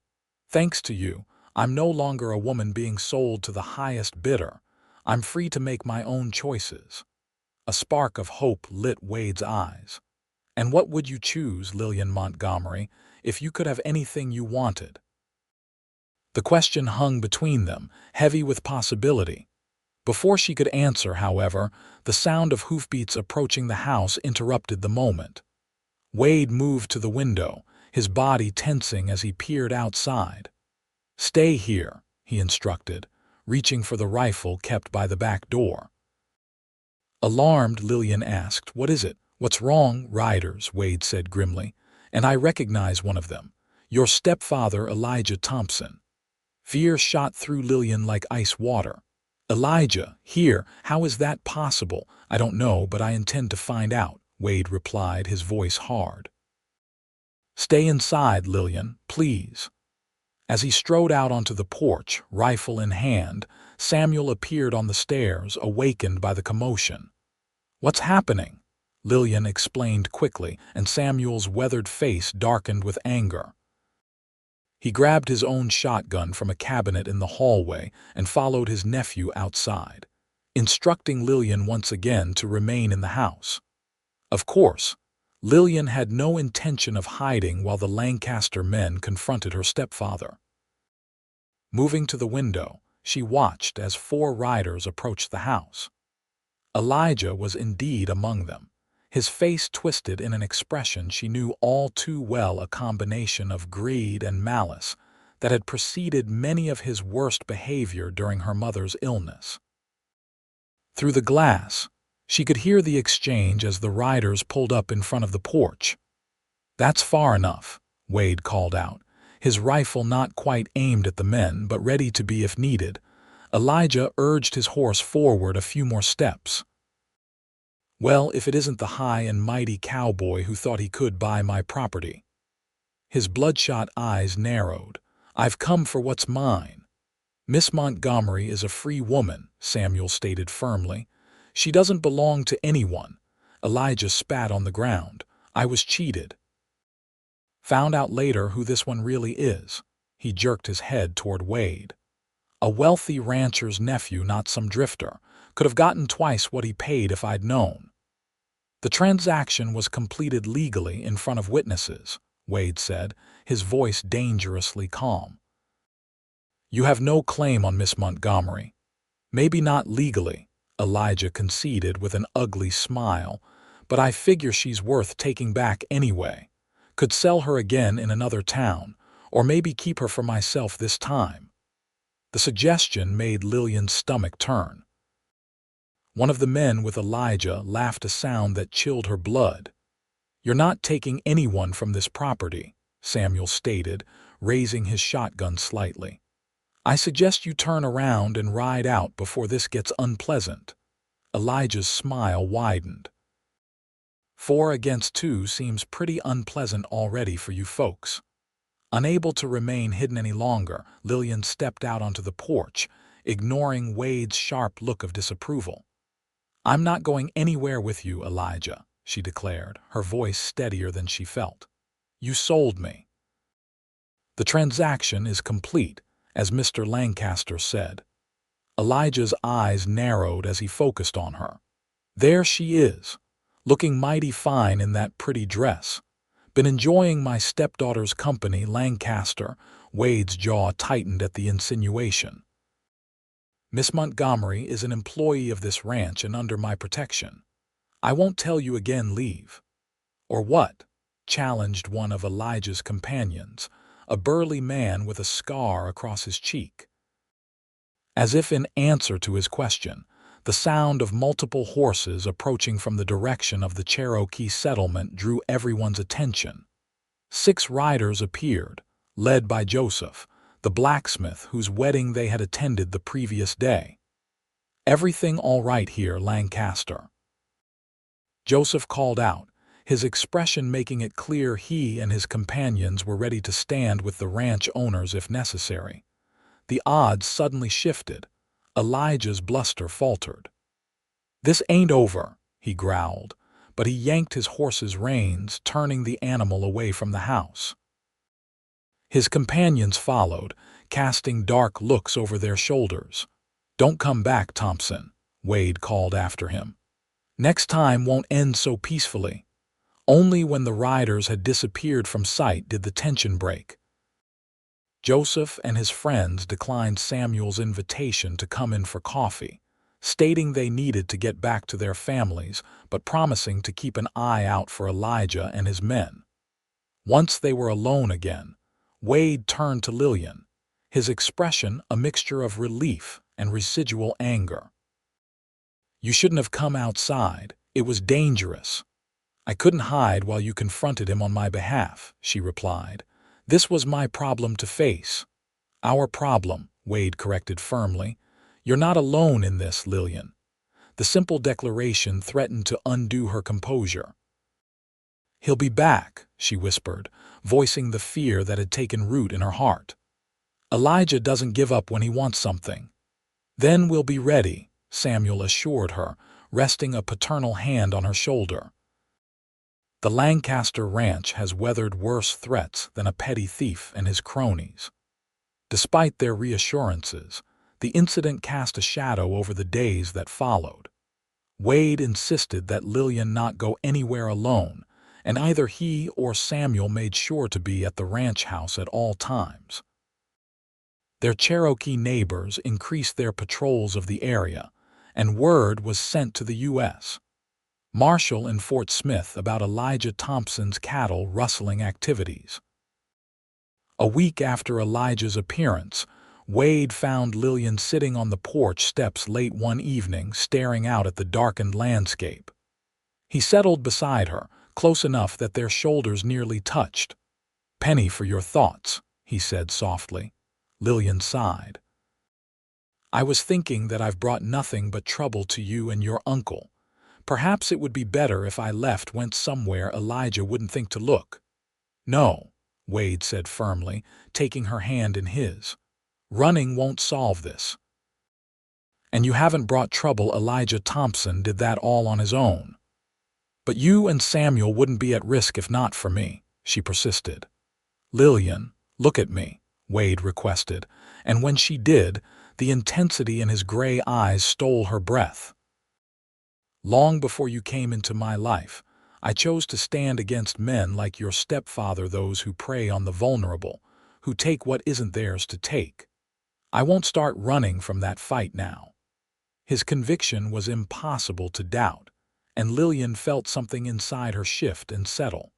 "Thanks to you, I'm no longer a woman being sold to the highest bidder. I'm free to make my own choices." A spark of hope lit Wade's eyes. "And what would you choose, Lillian Montgomery, if you could have anything you wanted?" The question hung between them, heavy with possibility. Before she could answer, however, the sound of hoofbeats approaching the house interrupted the moment. Wade moved to the window, his body tensing as he peered outside. "Stay here," he instructed, reaching for the rifle kept by the back door. Alarmed, Lillian asked, "What is it? What's wrong?" "Riders," Wade said grimly, "and I recognize one of them. Your stepfather, Elijah Thompson." Fear shot through Lillian like ice water. "Elijah, here? How is that possible?" "I don't know, but I intend to find out," Wade replied, his voice hard. "Stay inside, Lillian, please." As he strode out onto the porch, rifle in hand, Samuel appeared on the stairs, awakened by the commotion. "What's happening?" Lillian explained quickly, and Samuel's weathered face darkened with anger. He grabbed his own shotgun from a cabinet in the hallway and followed his nephew outside, instructing Lillian once again to remain in the house. Of course, Lillian had no intention of hiding while the Lancaster men confronted her stepfather. Moving to the window, she watched as 4 riders approached the house. Elijah was indeed among them, his face twisted in an expression she knew all too well, a combination of greed and malice that had preceded many of his worst behavior during her mother's illness. Through the glass, she could hear the exchange as the riders pulled up in front of the porch. "That's far enough," Wade called out, his rifle not quite aimed at the men but ready to be if needed. Elijah urged his horse forward a few more steps. "Well, if it isn't the high and mighty cowboy who thought he could buy my property." His bloodshot eyes narrowed. "I've come for what's mine." "Miss Montgomery is a free woman," Samuel stated firmly. "She doesn't belong to anyone." Elijah spat on the ground. "I was cheated." "Found out later who this one really is." He jerked his head toward Wade. "A wealthy rancher's nephew, not some drifter. Could have gotten twice what he paid if I'd known." "The transaction was completed legally in front of witnesses," Wade said, his voice dangerously calm. You have no claim on Miss Montgomery. Maybe not legally, Elijah conceded with an ugly smile, but I figure she's worth taking back anyway. Could sell her again in another town, or maybe keep her for myself this time. The suggestion made Lillian's stomach turn. One of the men with Elijah laughed a sound that chilled her blood. You're not taking anyone from this property, Samuel stated, raising his shotgun slightly. I suggest you turn around and ride out before this gets unpleasant. Elijah's smile widened. 4 against 2 seems pretty unpleasant already for you folks. Unable to remain hidden any longer, Lillian stepped out onto the porch, ignoring Wade's sharp look of disapproval. I'm not going anywhere with you, Elijah, she declared, her voice steadier than she felt. You sold me. The transaction is complete, as Mr. Lancaster said. Elijah's eyes narrowed as he focused on her. There she is, looking mighty fine in that pretty dress. Been enjoying my stepdaughter's company, Lancaster. Wade's jaw tightened at the insinuation. Miss Montgomery is an employee of this ranch and under my protection. I won't tell you again, leave. Or what? Challenged one of Elijah's companions, a burly man with a scar across his cheek. As if in answer to his question, the sound of multiple horses approaching from the direction of the Cherokee settlement drew everyone's attention. 6 riders appeared, led by Joseph, the blacksmith whose wedding they had attended the previous day. Everything all right here, Lancaster? Joseph called out, his expression making it clear he and his companions were ready to stand with the ranch owners if necessary. The odds suddenly shifted. Elijah's bluster faltered. This ain't over, he growled, but he yanked his horse's reins, turning the animal away from the house. His companions followed, casting dark looks over their shoulders. Don't come back, Thompson, Wade called after him. Next time won't end so peacefully. Only when the riders had disappeared from sight did the tension break. Joseph and his friends declined Samuel's invitation to come in for coffee, stating they needed to get back to their families, but promising to keep an eye out for Elijah and his men. Once they were alone again, Wade turned to Lillian, his expression a mixture of relief and residual anger. You shouldn't have come outside. It was dangerous. I couldn't hide while you confronted him on my behalf, she replied. This was my problem to face. Our problem, Wade corrected firmly. You're not alone in this, Lillian. The simple declaration threatened to undo her composure. He'll be back, she whispered, voicing the fear that had taken root in her heart. Elijah doesn't give up when he wants something. Then we'll be ready, Samuel assured her, resting a paternal hand on her shoulder. The Lancaster ranch has weathered worse threats than a petty thief and his cronies. Despite their reassurances, the incident cast a shadow over the days that followed. Wade insisted that Lillian not go anywhere alone, and either he or Samuel made sure to be at the ranch house at all times. Their Cherokee neighbors increased their patrols of the area, and word was sent to the U.S. Marshal in Fort Smith about Elijah Thompson's cattle rustling activities. A week after Elijah's appearance, Wade found Lillian sitting on the porch steps late one evening, staring out at the darkened landscape. He settled beside her, close enough that their shoulders nearly touched. "Penny for your thoughts," he said softly. Lillian sighed. "I was thinking that I've brought nothing but trouble to you and your uncle. Perhaps it would be better if I went somewhere Elijah wouldn't think to look." "No," Wade said firmly, taking her hand in his. "Running won't solve this. And you haven't brought trouble. Elijah Thompson did that all on his own. But you and Samuel wouldn't be at risk if not for me," she persisted. "Lillian, look at me," Wade requested, and when she did, the intensity in his gray eyes stole her breath. "Long before you came into my life, I chose to stand against men like your stepfather, those who prey on the vulnerable, who take what isn't theirs to take. I won't start running from that fight now." His conviction was impossible to doubt, and Lillian felt something inside her shift and settle.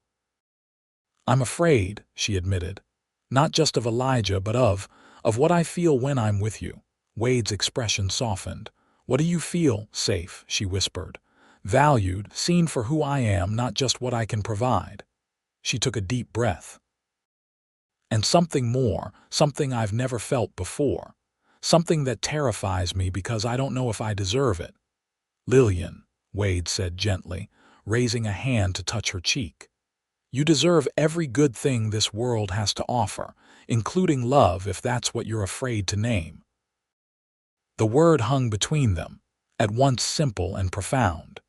"I'm afraid," she admitted, "not just of Elijah, but of what I feel when I'm with you." Wade's expression softened. "What do you feel?" "Safe," she whispered. "Valued, seen for who I am, not just what I can provide." She took a deep breath. "And something more, something I've never felt before. Something that terrifies me because I don't know if I deserve it." "Lillian," Wade said gently, raising a hand to touch her cheek. "You deserve every good thing this world has to offer, including love if that's what you're afraid to name." The word hung between them, at once simple and profound.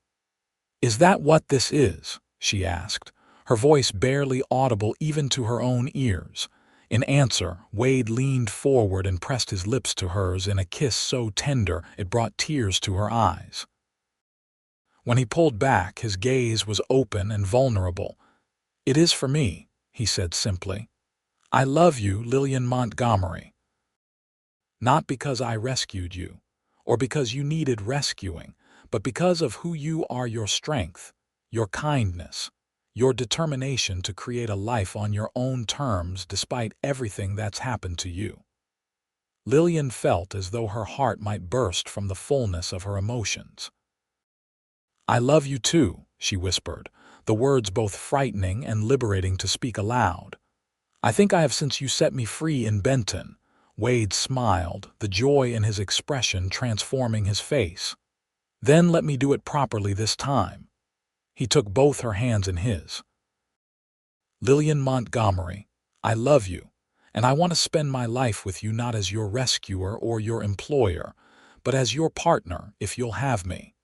"Is that what this is?" she asked, her voice barely audible even to her own ears. In answer, Wade leaned forward and pressed his lips to hers in a kiss so tender it brought tears to her eyes. When he pulled back, his gaze was open and vulnerable. "It is for me," he said simply. "I love you, Lillian Montgomery. Not because I rescued you, or because you needed rescuing, but because of who you are, your strength, your kindness, your determination to create a life on your own terms despite everything that's happened to you." Lillian felt as though her heart might burst from the fullness of her emotions. "I love you too," she whispered, the words both frightening and liberating to speak aloud. "I think I have since you set me free in Benton." Wade smiled, the joy in his expression transforming his face. "Then let me do it properly this time." He took both her hands in his. "Lillian Montgomery, I love you, and I want to spend my life with you not as your rescuer or your employer, but as your partner, if you'll have me."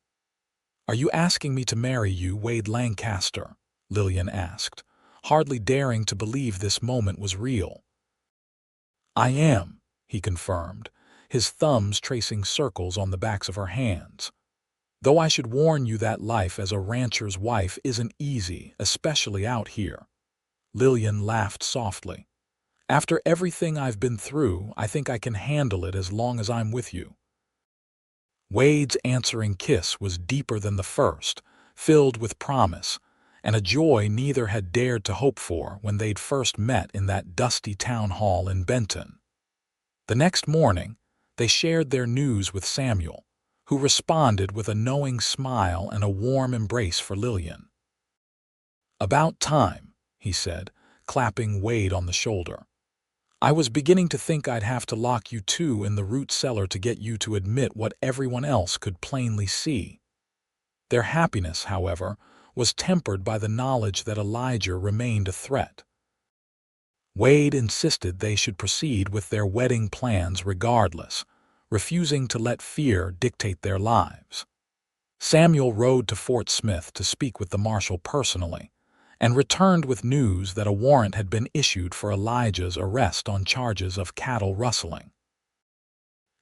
"Are you asking me to marry you, Wade Lancaster?" Lillian asked, hardly daring to believe this moment was real. "I am," he confirmed, his thumbs tracing circles on the backs of her hands. "Though I should warn you that life as a rancher's wife isn't easy, especially out here." Lillian laughed softly. "After everything I've been through, I think I can handle it as long as I'm with you." Wade's answering kiss was deeper than the first, filled with promise, and a joy neither had dared to hope for when they'd first met in that dusty town hall in Benton. The next morning, they shared their news with Samuel, who responded with a knowing smile and a warm embrace for Lillian. "About time," he said, clapping Wade on the shoulder. "I was beginning to think I'd have to lock you two in the root cellar to get you to admit what everyone else could plainly see." Their happiness, however, was tempered by the knowledge that Elijah remained a threat. Wade insisted they should proceed with their wedding plans regardless, refusing to let fear dictate their lives. Samuel rode to Fort Smith to speak with the marshal personally, and returned with news that a warrant had been issued for Elijah's arrest on charges of cattle rustling.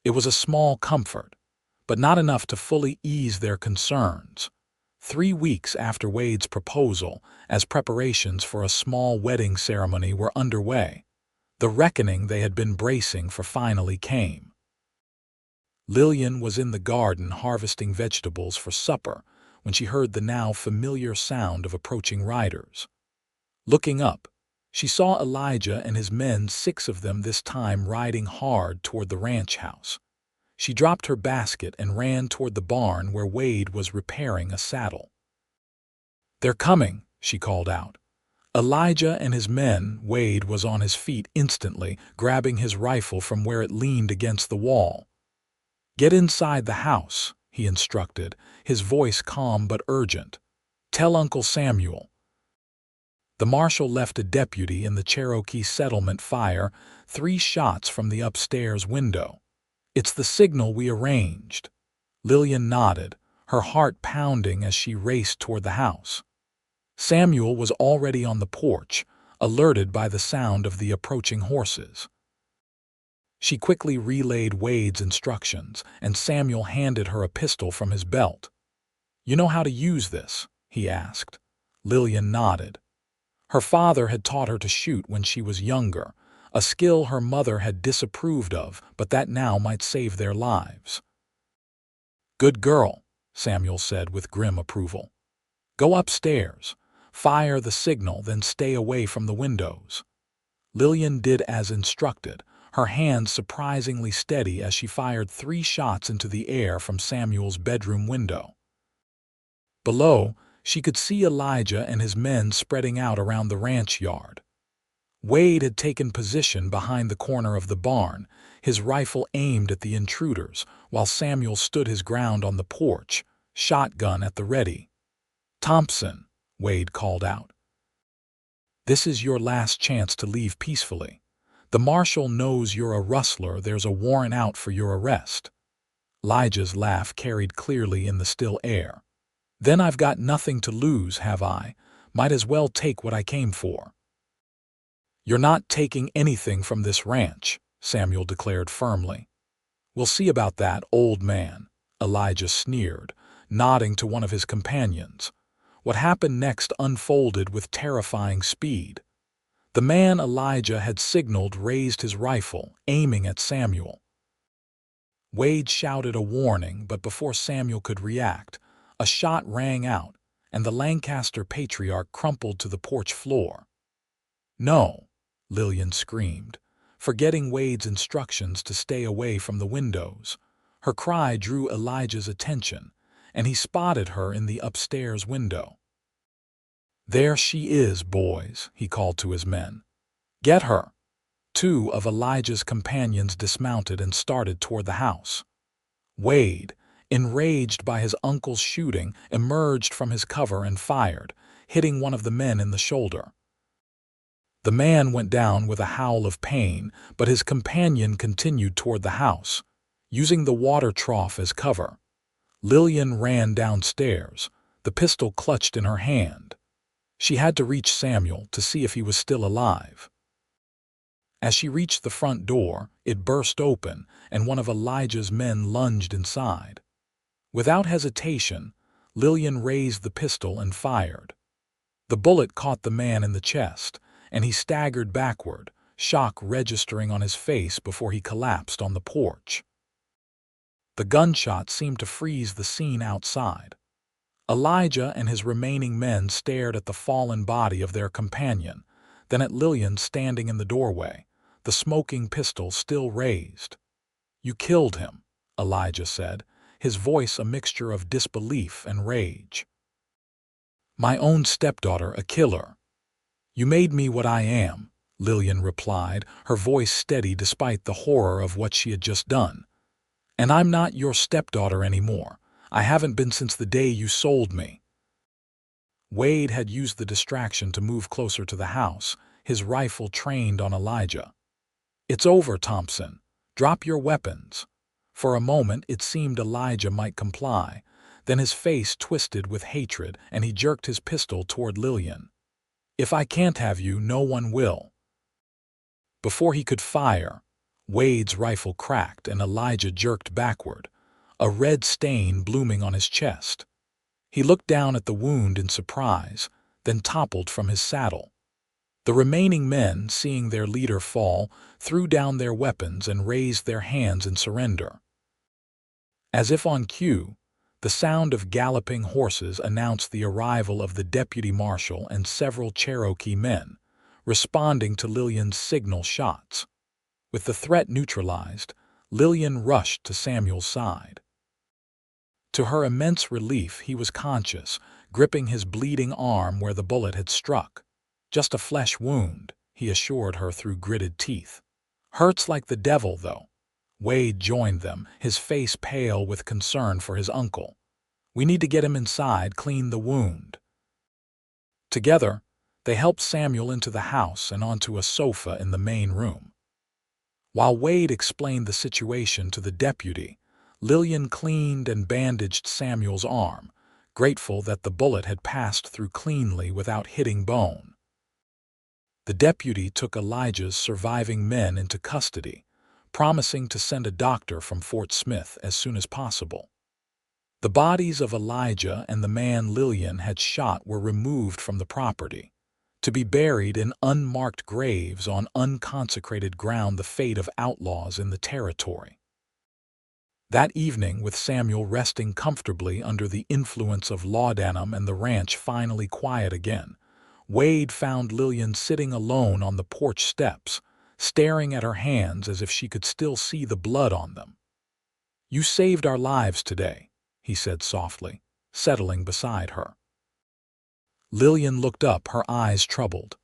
It was a small comfort, but not enough to fully ease their concerns. 3 weeks after Wade's proposal, as preparations for a small wedding ceremony were underway, the reckoning they had been bracing for finally came. Lillian was in the garden harvesting vegetables for supper when she heard the now familiar sound of approaching riders. Looking up, she saw Elijah and his men, 6 of them this time, riding hard toward the ranch house. She dropped her basket and ran toward the barn where Wade was repairing a saddle. "They're coming," she called out. Elijah and his men. Wade was on his feet instantly, grabbing his rifle from where it leaned against the wall. "Get inside the house," he instructed, his voice calm but urgent. "Tell Uncle Samuel." The marshal left a deputy in the Cherokee settlement fire 3 shots from the upstairs window. "It's the signal we arranged." Lillian nodded, her heart pounding as she raced toward the house. Samuel was already on the porch, alerted by the sound of the approaching horses. She quickly relayed Wade's instructions, and Samuel handed her a pistol from his belt. "You know how to use this?" he asked. Lillian nodded. Her father had taught her to shoot when she was younger, a skill her mother had disapproved of, but that now might save their lives. "Good girl," Samuel said with grim approval. "Go upstairs, fire the signal, then stay away from the windows." Lillian did as instructed, her hands surprisingly steady as she fired 3 shots into the air from Samuel's bedroom window. Below, she could see Elijah and his men spreading out around the ranch yard. Wade had taken position behind the corner of the barn, his rifle aimed at the intruders, while Samuel stood his ground on the porch, shotgun at the ready. "Thompson," Wade called out. "This is your last chance to leave peacefully. The marshal knows you're a rustler. There's a warrant out for your arrest." Elijah's laugh carried clearly in the still air. "Then I've got nothing to lose, have I? Might as well take what I came for." "You're not taking anything from this ranch," Samuel declared firmly. "We'll see about that, old man," Elijah sneered, nodding to one of his companions. What happened next unfolded with terrifying speed. The man Elijah had signaled raised his rifle, aiming at Samuel. Wade shouted a warning, but before Samuel could react, a shot rang out, and the Lancaster patriarch crumpled to the porch floor. "No," Lillian screamed, forgetting Wade's instructions to stay away from the windows. Her cry drew Elijah's attention, and he spotted her in the upstairs window. "There she is, boys," he called to his men. "Get her." 2 of Elijah's companions dismounted and started toward the house. Wade, enraged by his uncle's shooting, emerged from his cover and fired, hitting one of the men in the shoulder. The man went down with a howl of pain, but his companion continued toward the house, using the water trough as cover. Lillian ran downstairs, the pistol clutched in her hand. She had to reach Samuel to see if he was still alive. As she reached the front door, it burst open, and one of Elijah's men lunged inside. Without hesitation, Lillian raised the pistol and fired. The bullet caught the man in the chest, and he staggered backward, shock registering on his face before he collapsed on the porch. The gunshot seemed to freeze the scene outside. Elijah and his remaining men stared at the fallen body of their companion, then at Lillian standing in the doorway, the smoking pistol still raised. "You killed him," Elijah said, his voice a mixture of disbelief and rage. "My own stepdaughter a killer." "You made me what I am," Lillian replied, her voice steady despite the horror of what she had just done. "And I'm not your stepdaughter anymore. I haven't been since the day you sold me." Wade had used the distraction to move closer to the house, his rifle trained on Elijah. "It's over, Thompson. Drop your weapons." For a moment it seemed Elijah might comply, then his face twisted with hatred and he jerked his pistol toward Lillian. "If I can't have you, no one will." Before he could fire, Wade's rifle cracked and Elijah jerked backward, a red stain blooming on his chest. He looked down at the wound in surprise, then toppled from his saddle. The remaining men, seeing their leader fall, threw down their weapons and raised their hands in surrender. As if on cue, the sound of galloping horses announced the arrival of the deputy marshal and several Cherokee men, responding to Lillian's signal shots. With the threat neutralized, Lillian rushed to Samuel's side. To her immense relief, he was conscious, gripping his bleeding arm where the bullet had struck. "Just a flesh wound," he assured her through gritted teeth. "Hurts like the devil, though." Wade joined them, his face pale with concern for his uncle. "We need to get him inside, clean the wound." Together, they helped Samuel into the house and onto a sofa in the main room. While Wade explained the situation to the deputy, Lillian cleaned and bandaged Samuel's arm, grateful that the bullet had passed through cleanly without hitting bone. The deputy took Elijah's surviving men into custody, promising to send a doctor from Fort Smith as soon as possible. The bodies of Elijah and the man Lillian had shot were removed from the property. to be buried in unmarked graves on unconsecrated ground, the fate of outlaws in the territory. That evening, with Samuel resting comfortably under the influence of laudanum and the ranch finally quiet again, Wade found Lillian sitting alone on the porch steps, staring at her hands as if she could still see the blood on them. "You saved our lives today," he said softly, settling beside her. Lillian looked up, her eyes troubled.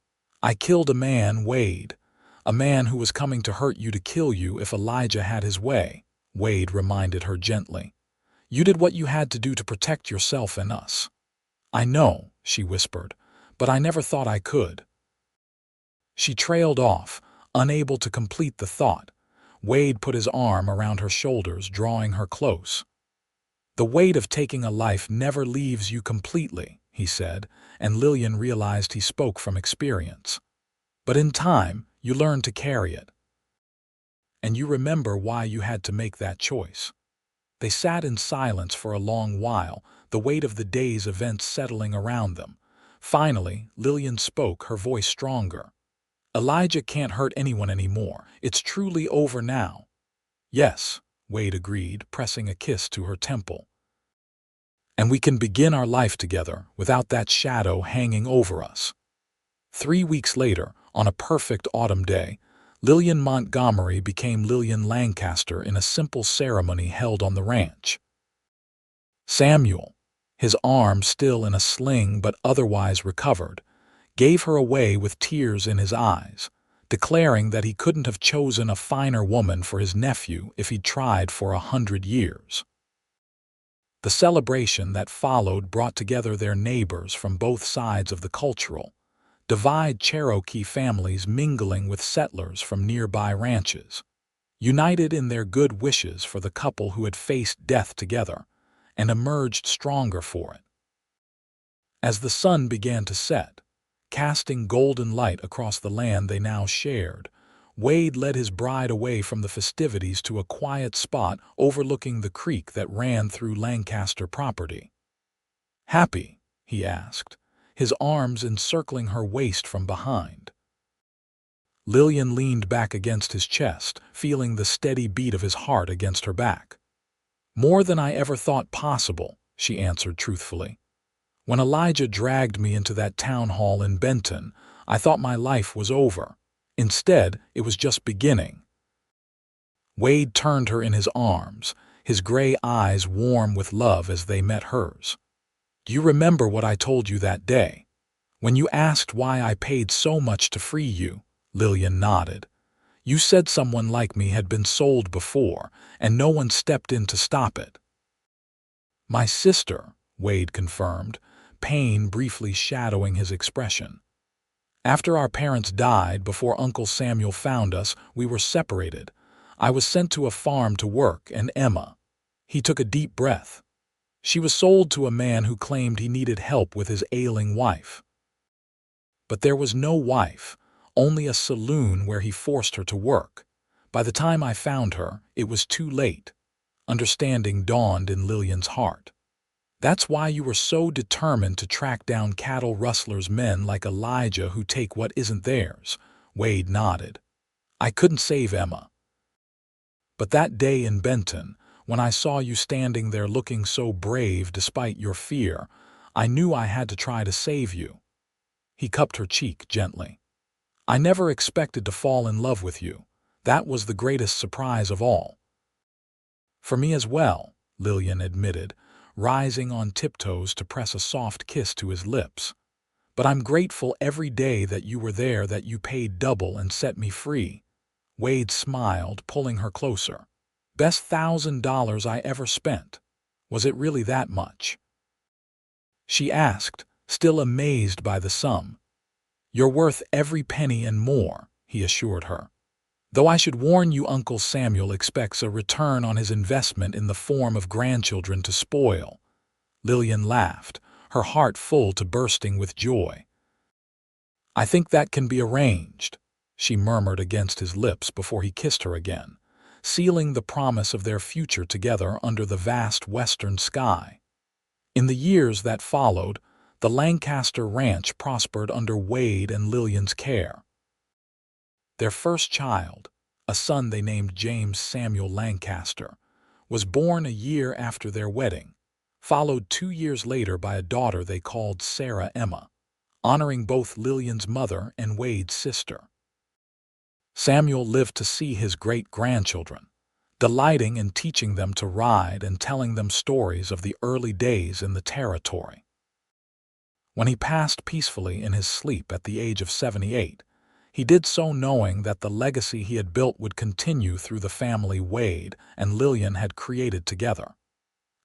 "I killed a man, Wade. A man who was coming to hurt you, to kill you if Elijah had his way," Wade reminded her gently. "You did what you had to do to protect yourself and us." "I know," she whispered, "but I never thought I could." She trailed off, unable to complete the thought. Wade put his arm around her shoulders, drawing her close. "The weight of taking a life never leaves you completely," he said, and Lillian realized he spoke from experience. "But in time, you learn to carry it. And you remember why you had to make that choice." They sat in silence for a long while, the weight of the day's events settling around them. Finally, Lillian spoke, her voice stronger. "Elijah can't hurt anyone anymore. It's truly over now." "Yes," Wade agreed, pressing a kiss to her temple. "And we can begin our life together without that shadow hanging over us." 3 weeks later, on a perfect autumn day, Lillian Montgomery became Lillian Lancaster in a simple ceremony held on the ranch. Samuel, his arm still in a sling but otherwise recovered, gave her away with tears in his eyes, declaring that he couldn't have chosen a finer woman for his nephew if he'd tried for 100 years. The celebration that followed brought together their neighbors from both sides of the cultural divide, Cherokee families mingling with settlers from nearby ranches, united in their good wishes for the couple who had faced death together and emerged stronger for it. As the sun began to set, casting golden light across the land they now shared, Wade led his bride away from the festivities to a quiet spot overlooking the creek that ran through Lancaster property. "Happy?" he asked, his arms encircling her waist from behind. Lillian leaned back against his chest, feeling the steady beat of his heart against her back. "More than I ever thought possible," she answered truthfully. "When Elijah dragged me into that town hall in Benton, I thought my life was over. Instead, it was just beginning." Wade turned her in his arms, his gray eyes warm with love as they met hers. "Do you remember what I told you that day? When you asked why I paid so much to free you?" Lillian nodded. "You said someone like me had been sold before, and no one stepped in to stop it." "My sister," Wade confirmed, pain briefly shadowing his expression. "After our parents died, before Uncle Samuel found us, we were separated. I was sent to a farm to work, and Emma—" He took a deep breath. "She was sold to a man who claimed he needed help with his ailing wife. But there was no wife, only a saloon where he forced her to work. By the time I found her, it was too late." Understanding dawned in Lillian's heart. "That's why you were so determined to track down cattle rustlers, men like Elijah who take what isn't theirs," Wade nodded. "I couldn't save Emma. But that day in Benton, when I saw you standing there looking so brave despite your fear, I knew I had to try to save you." He cupped her cheek gently. "I never expected to fall in love with you. That was the greatest surprise of all." "For me as well," Lillian admitted, rising on tiptoes to press a soft kiss to his lips. "But I'm grateful every day that you were there, that you paid double and set me free." Wade smiled, pulling her closer. "Best $1,000 I ever spent. Was it really that much?" she asked, still amazed by the sum. "You're worth every penny and more," he assured her. "Though I should warn you, Uncle Samuel expects a return on his investment in the form of grandchildren to spoil." Lillian laughed, her heart full to bursting with joy. "I think that can be arranged," she murmured against his lips before he kissed her again, sealing the promise of their future together under the vast western sky. In the years that followed, The Lancaster ranch prospered under Wade and Lillian's care. Their first child, a son they named James Samuel Lancaster, was born a year after their wedding, followed 2 years later by a daughter they called Sarah Emma, honoring both Lillian's mother and Wade's sister. Samuel lived to see his great-grandchildren, delighting in teaching them to ride and telling them stories of the early days in the territory. When he passed peacefully in his sleep at the age of 78, he did so knowing that the legacy he had built would continue through the family Wade and Lillian had created together.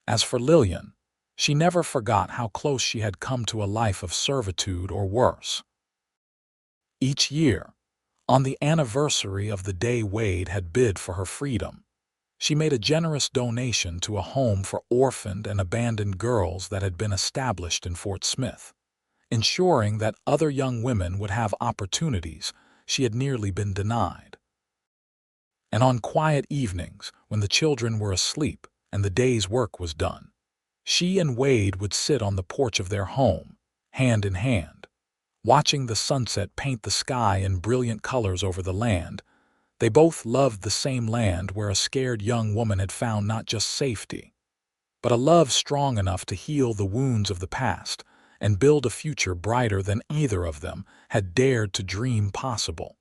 As for Lillian, she never forgot how close she had come to a life of servitude or worse. Each year, on the anniversary of the day Wade had bid for her freedom, she made a generous donation to a home for orphaned and abandoned girls that had been established in Fort Smith, ensuring that other young women would have opportunities she had nearly been denied. And on quiet evenings, when the children were asleep and the day's work was done, she and Wade would sit on the porch of their home, hand in hand, watching the sunset paint the sky in brilliant colors over the land. They both loved the same land where a scared young woman had found not just safety, but a love strong enough to heal the wounds of the past and build a future brighter than either of them had dared to dream possible.